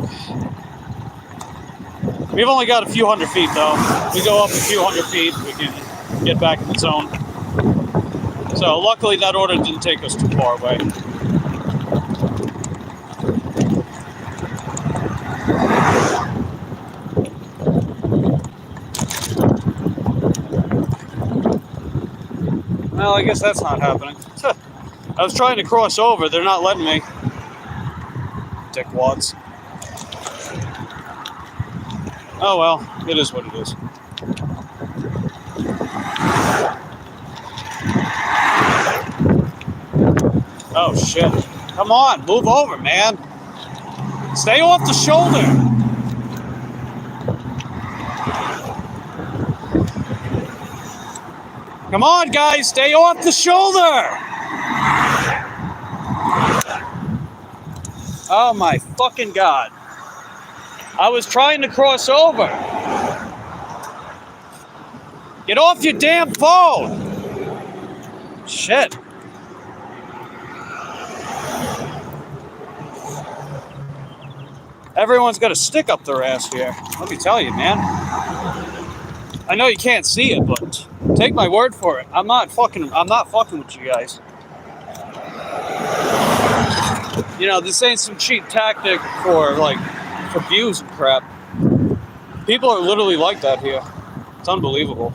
We've only got a few hundred feet though. We go up a few hundred feet, we can get back in the zone. So luckily that order didn't take us too far away. Well, I guess that's not happening. I was trying to cross over, they're not letting me. Dickwads. Oh well, it is what it is. Oh shit. Come on, move over, man. Stay off the shoulder. Come on, guys, stay off the shoulder. Oh my fucking God. I was trying to cross over. Get off your damn phone. Shit. Everyone's got a stick up their ass here. Let me tell you, man. I know you can't see it, but take my word for it. I'm not fucking with you guys. You know, this ain't some cheap tactic for views and crap. People are literally like that here. It's unbelievable.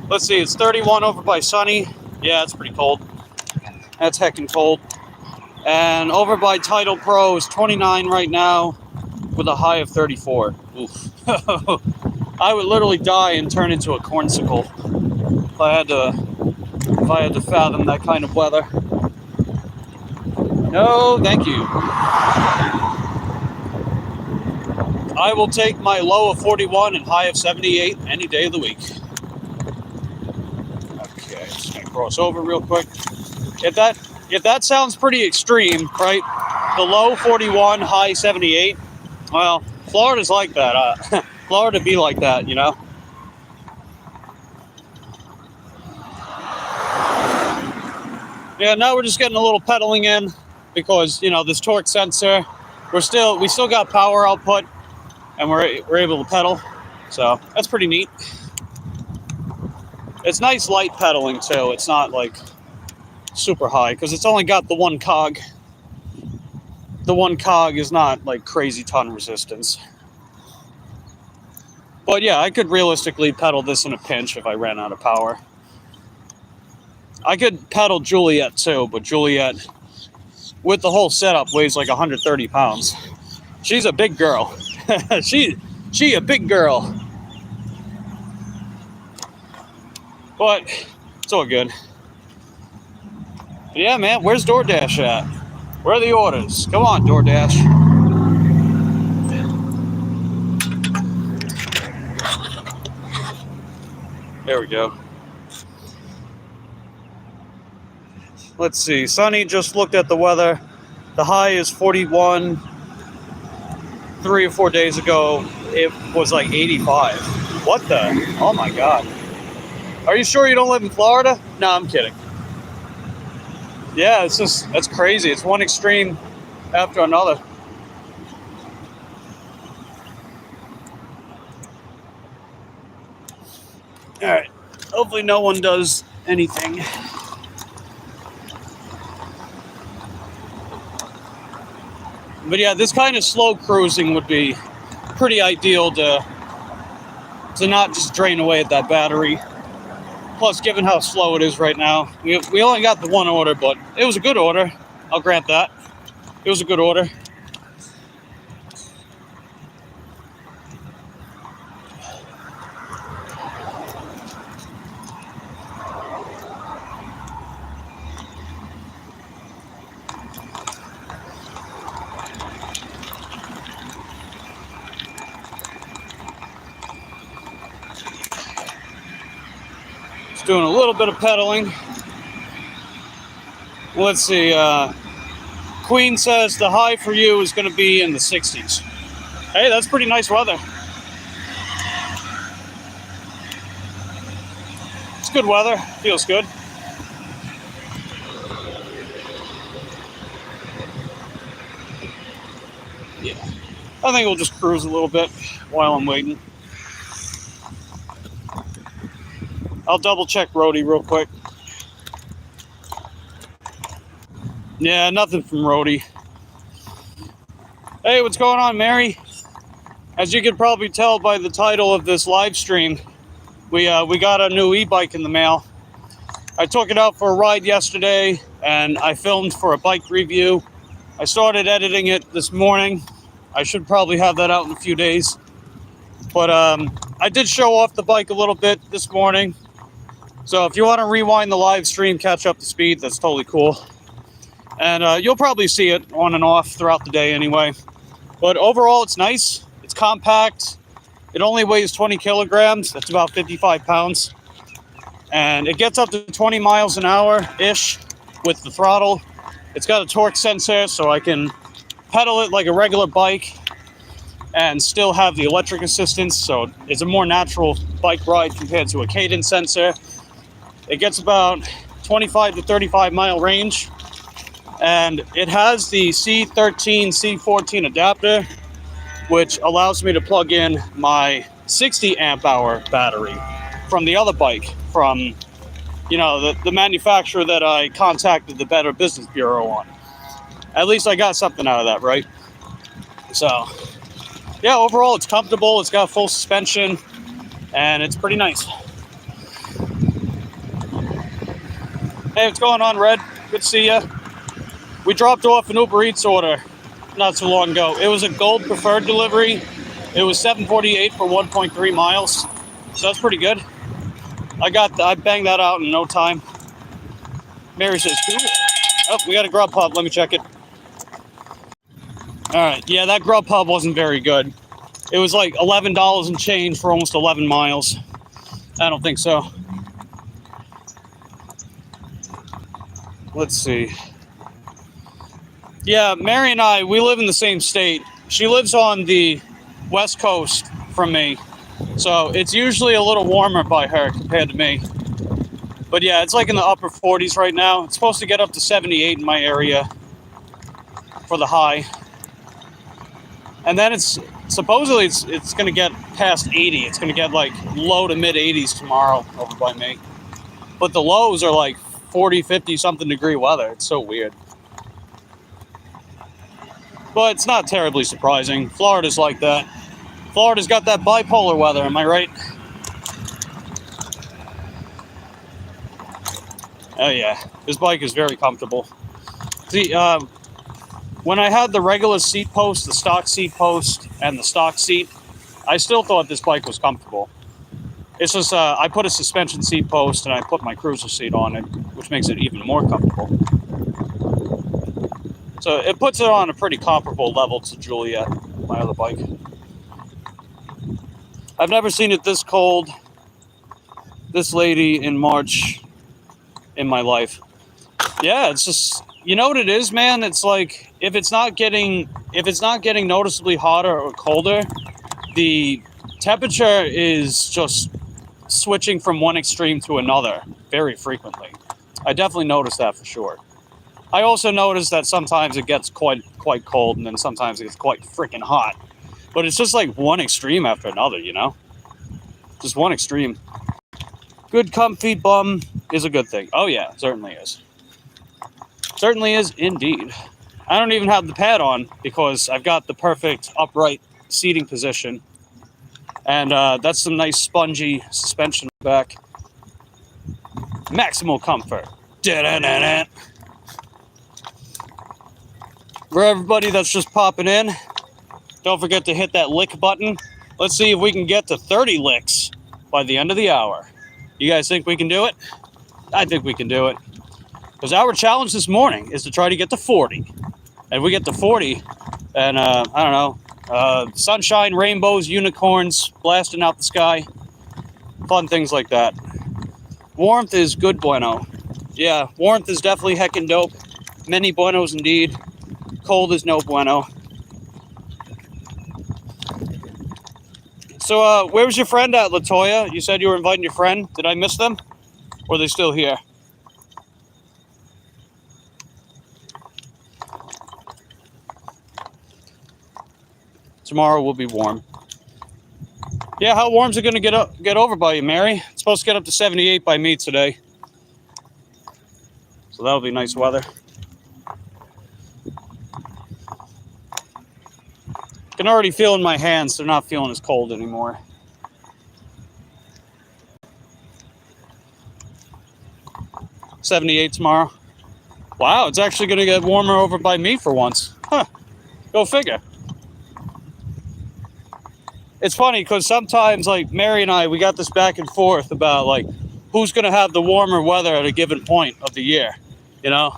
Let's see, it's 31 over by Sunny. Yeah, it's pretty cold. That's heckin' cold. And over by Tidal Pro is 29 right now with a high of 34. Oof. I would literally die and turn into a cornsicle if I had to fathom that kind of weather. No, thank you. I will take my low of 41 and high of 78 any day of the week. Okay, just gonna cross over real quick. If that sounds pretty extreme, right? The low 41, high 78. Well, Florida's like that. Florida be like that, you know? Yeah, now we're just getting a little pedaling in because, you know, this torque sensor, we still got power output and we're able to pedal. So that's pretty neat. It's nice light pedaling too. It's not like super high because it's only got the one cog. The one cog is not like crazy ton resistance. But yeah, I could realistically pedal this in a pinch if I ran out of power. I could pedal Juliet too, but Juliet with the whole setup weighs like 130 pounds. She's a big girl. she a big girl. But it's all good. Yeah, man, where's DoorDash at? Where are the orders? Come on, DoorDash. There we go. Let's see. Sunny just looked at the weather. The high is 41. 3 or 4 days ago, it was like 85. What the? Oh my God. Are you sure you don't live in Florida? No, I'm kidding. Yeah, that's crazy. It's one extreme after another. All right. Hopefully no one does anything. But yeah, this kind of slow cruising would be pretty ideal to not just drain away at that battery. Plus, given how slow it is right now, we only got the one order, but it was a good order. I'll grant that. It was a good order. Just doing a little bit of pedaling. Let's see. Queen says the high for you is going to be in the 60s. Hey, that's pretty nice weather. It's good weather. Feels good. Yeah. I think we'll just cruise a little bit while I'm waiting. I'll double check Roadie real quick. Yeah, nothing from Roadie. Hey, what's going on, Mary? As you can probably tell by the title of this live stream, we got a new e-bike in the mail. I took it out for a ride yesterday, and I filmed for a bike review. I started editing it this morning. I should probably have that out in a few days. But I did show off the bike a little bit this morning. So if you want to rewind the live stream, catch up to speed, that's totally cool. And you'll probably see it on and off throughout the day anyway. But overall, it's nice. It's compact. It only weighs 20 kilograms. That's about 55 pounds. And it gets up to 20 miles an hour-ish with the throttle. It's got a torque sensor, so I can pedal it like a regular bike and still have the electric assistance. So it's a more natural bike ride compared to a cadence sensor. It gets about 25 to 35 mile range. And it has the C13, C14 adapter, which allows me to plug in my 60 amp hour battery from the other bike, from, you know, the manufacturer that I contacted the Better Business Bureau on. At least I got something out of that, right? So, yeah, overall it's comfortable. It's got full suspension, and it's pretty nice. Hey, what's going on, Red? Good to see you. We dropped off an Uber Eats order not too long ago. It was a gold preferred delivery. It was $7.48 for 1.3 miles. So that's pretty good. I banged that out in no time. Mary says, cool. Oh, we got a Grubhub. Let me check it. All right. Yeah, that Grubhub wasn't very good. It was like $11 and change for almost 11 miles. I don't think so. Let's see. Yeah, Mary and I, we live in the same state. She lives on the West Coast from me. So it's usually a little warmer by her compared to me. But yeah, it's like in the upper 40s right now. It's supposed to get up to 78 in my area for the high. And then it's supposedly it's going to get past 80. It's going to get like low to mid 80s tomorrow over by me. But the lows are like 40, 50 something degree weather. It's so weird. But it's not terribly surprising. Florida's like that. Florida's got that bipolar weather, am I right? Oh yeah, this bike is very comfortable. See, when I had the regular seat post, the stock seat post, and the stock seat, I still thought this bike was comfortable. It's just, I put a suspension seat post and I put my cruiser seat on it, which makes it even more comfortable. So it puts it on a pretty comparable level to Juliet, my other bike. I've never seen it this cold, this lady in March in my life. Yeah, it's just, you know what it is, man? It's like, if it's not getting noticeably hotter or colder, the temperature is just switching from one extreme to another very frequently. I definitely noticed that for sure. I also noticed that sometimes it gets quite cold, and then sometimes it gets quite freaking hot. But it's just like one extreme after another, you know? Just one extreme. Good comfy bum is a good thing. Oh yeah, certainly is. Certainly is indeed. I don't even have the pad on because I've got the perfect upright seating position. And that's some nice spongy suspension back. Maximal comfort. Da-da-da-da. For everybody that's just popping in, don't forget to hit that lick button. Let's see if we can get to 30 licks by the end of the hour. You guys think we can do it? I think we can do it. Because our challenge this morning is to try to get to 40. And if we get to 40, and I don't know, sunshine, rainbows, unicorns blasting out the sky, fun things like that. Warmth is good bueno. Yeah, warmth is definitely heckin' dope. Many buenos indeed. Cold is no bueno. So, where was your friend at, Latoya? You said you were inviting your friend. Did I miss them? Or are they still here? Tomorrow will be warm. Yeah, how warm's it going to get over by you, Mary? It's supposed to get up to 78 by me today. So that'll be nice weather. Can already feel in my hands they're not feeling as cold anymore. $78 tomorrow. Wow, it's actually going to get warmer over by me for once. Huh. Go figure. It's funny because sometimes, like, Mary and I, we got this back and forth about, like, who's going to have the warmer weather at a given point of the year, you know?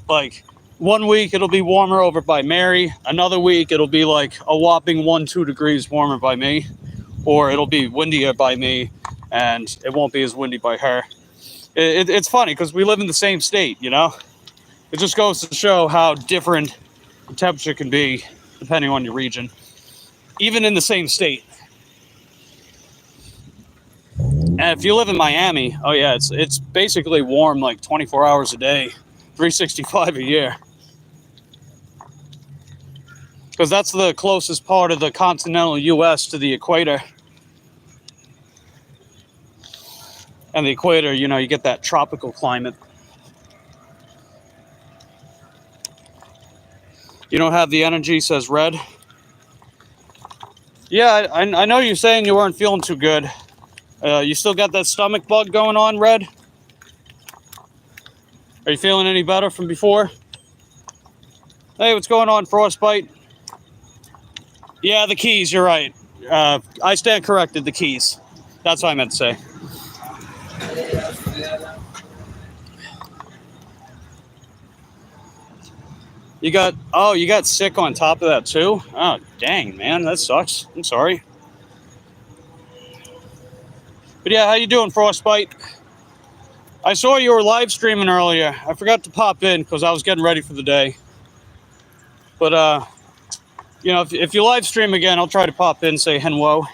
Like, one week it'll be warmer over by Mary. Another week it'll be, like, a whopping 1-2 degrees warmer by me. Or it'll be windier by me, and it won't be as windy by her. It's funny because we live in the same state, you know? It just goes to show how different the temperature can be depending on your region. Even in the same state. And if you live in Miami, oh yeah, it's basically warm like 24 hours a day, 365 a year. Because that's the closest part of the continental U.S. to the equator. And the equator, you know, you get that tropical climate. You don't have the energy, says Red. Yeah, I know you're saying you weren't feeling too good. You still got that stomach bug going on, Red? Are you feeling any better from before? Hey, what's going on, Frostbite? Yeah, the keys, you're right. I stand corrected, the keys. That's what I meant to say. You got sick on top of that too? Oh, dang, man, that sucks. I'm sorry. But yeah, how you doing, Frostbite? I saw you were live streaming earlier. I forgot to pop in because I was getting ready for the day. But, you know, if you live stream again, I'll try to pop in and say hello.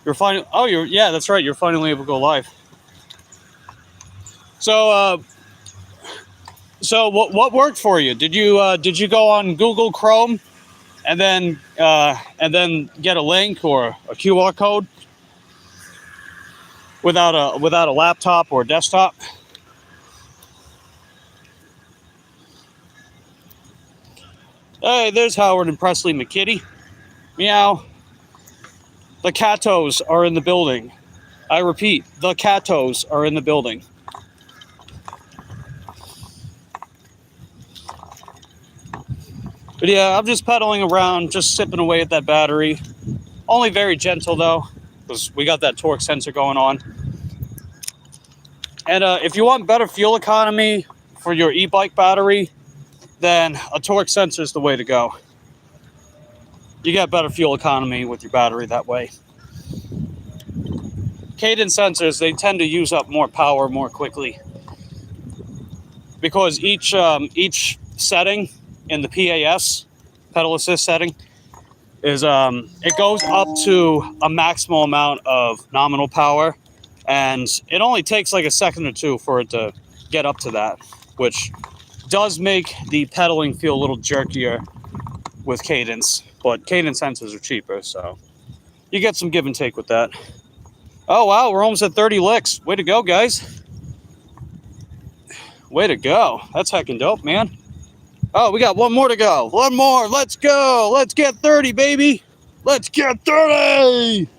Yeah, that's right. You're finally able to go live. So what worked for you? Did you go on Google Chrome and then get a link or a QR code without a laptop or desktop? Hey, there's Howard and Presley McKitty. Meow. The Catos are in the building. I repeat, the Catos are in the building. But yeah, I'm just pedaling around, just sipping away at that battery. Only very gentle though, because we got that torque sensor going on. And if you want better fuel economy for your e-bike battery, then a torque sensor is the way to go. You get better fuel economy with your battery that way. Cadence sensors, they tend to use up more power more quickly because each setting in the PAS, pedal assist setting, is it goes up to a maximal amount of nominal power, and it only takes like a second or two for it to get up to that, which does make the pedaling feel a little jerkier with cadence, but cadence sensors are cheaper, so you get some give and take with that. Oh, wow, we're almost at 30 licks. Way to go, guys. Way to go. That's heckin' dope, man. Oh, we got one more to go. One more. Let's go. Let's get 30, baby. Let's get 30.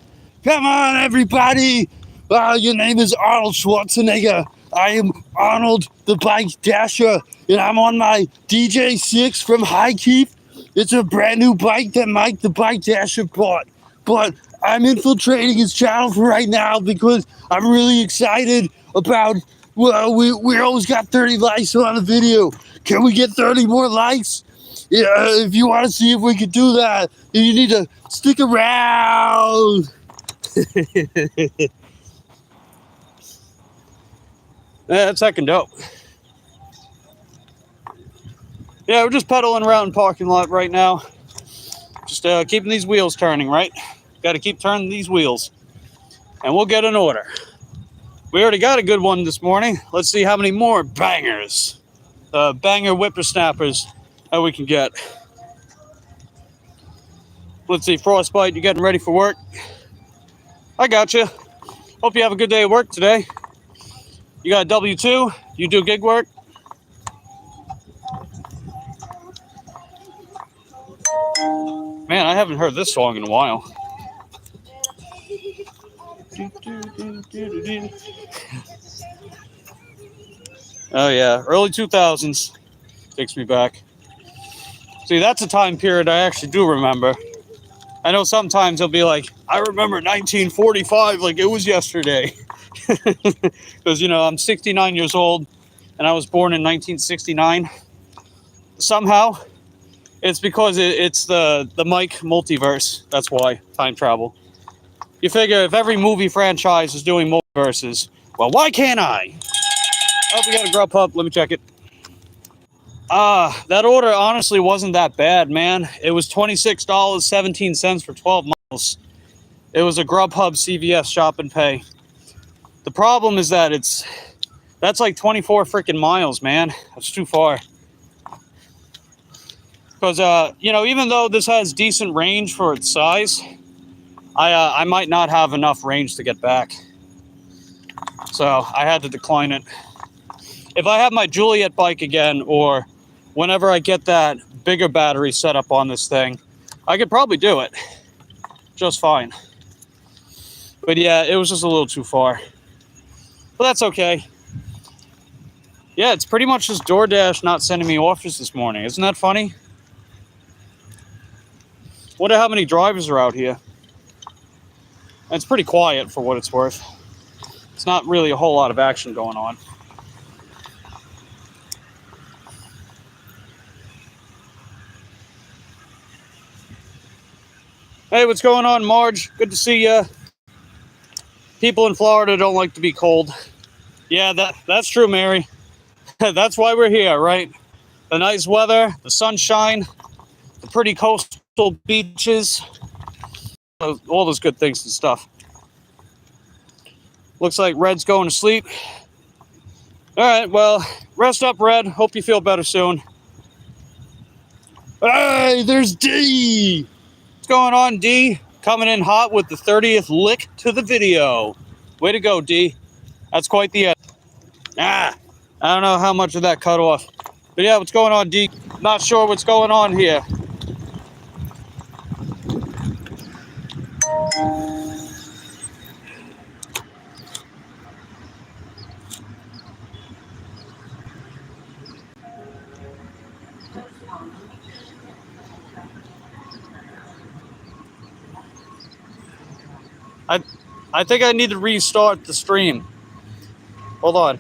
Come on, everybody. Your name is Arnold Schwarzenegger. I am Arnold the Bike Dasher, and I'm on my DJ6 from High Keef. It's a brand new bike that Mike the Bike Dasher bought. But I'm infiltrating his channel for right now because I'm really excited about, well, we always got 30 likes on the video. Can we get 30 more likes? Yeah, if you want to see if we can do that, you need to stick around. That's heckin' dope. Yeah, we're just pedaling around the parking lot right now. Just keeping these wheels turning, right? Got to keep turning these wheels. And we'll get an order. We already got a good one this morning. Let's see how many more bangers, banger whippersnappers that we can get. Let's see, Frostbite, you getting ready for work? I got you. Hope you have a good day at work today. You got a W-2? You do gig work? Man, I haven't heard this song in a while. Oh yeah, early 2000s. Takes me back. See, that's a time period I actually do remember. I know sometimes they'll be like, I remember 1945 like it was yesterday. Because, you know, I'm 69 years old and I was born in 1969. Somehow, it's because it's the Mike multiverse. That's why, time travel. You figure if every movie franchise is doing multiverses, well, why can't I? Oh, we got a Grubhub. Let me check it. That order honestly wasn't that bad, man. It was $26.17 for 12 miles. It was a Grubhub CVS shop and pay. The problem is that that's like 24 freaking miles, man. That's too far. Because, you know, even though this has decent range for its size, I might not have enough range to get back. So I had to decline it. If I have my Juliet bike again, or whenever I get that bigger battery set up on this thing, I could probably do it just fine. But yeah, it was just a little too far. But that's okay. Yeah, it's pretty much just DoorDash not sending me offers this morning. Isn't that funny? Wonder how many drivers are out here. And it's pretty quiet for what it's worth. It's not really a whole lot of action going on. Hey, what's going on, Marge? Good to see ya. People in Florida don't like to be cold. Yeah, that's true, Mary. That's why we're here, right? The nice weather, the sunshine, the pretty coastal beaches, all those good things and stuff. Looks like Red's going to sleep. All right, well, rest up, Red. Hope you feel better soon. Hey, there's D. What's going on, D? Coming in hot with the 30th lick to the video. Way to go, D. That's quite the edit. I don't know how much of that cut off. But yeah, what's going on, D? Not sure what's going on here. I think I need to restart the stream. Hold on.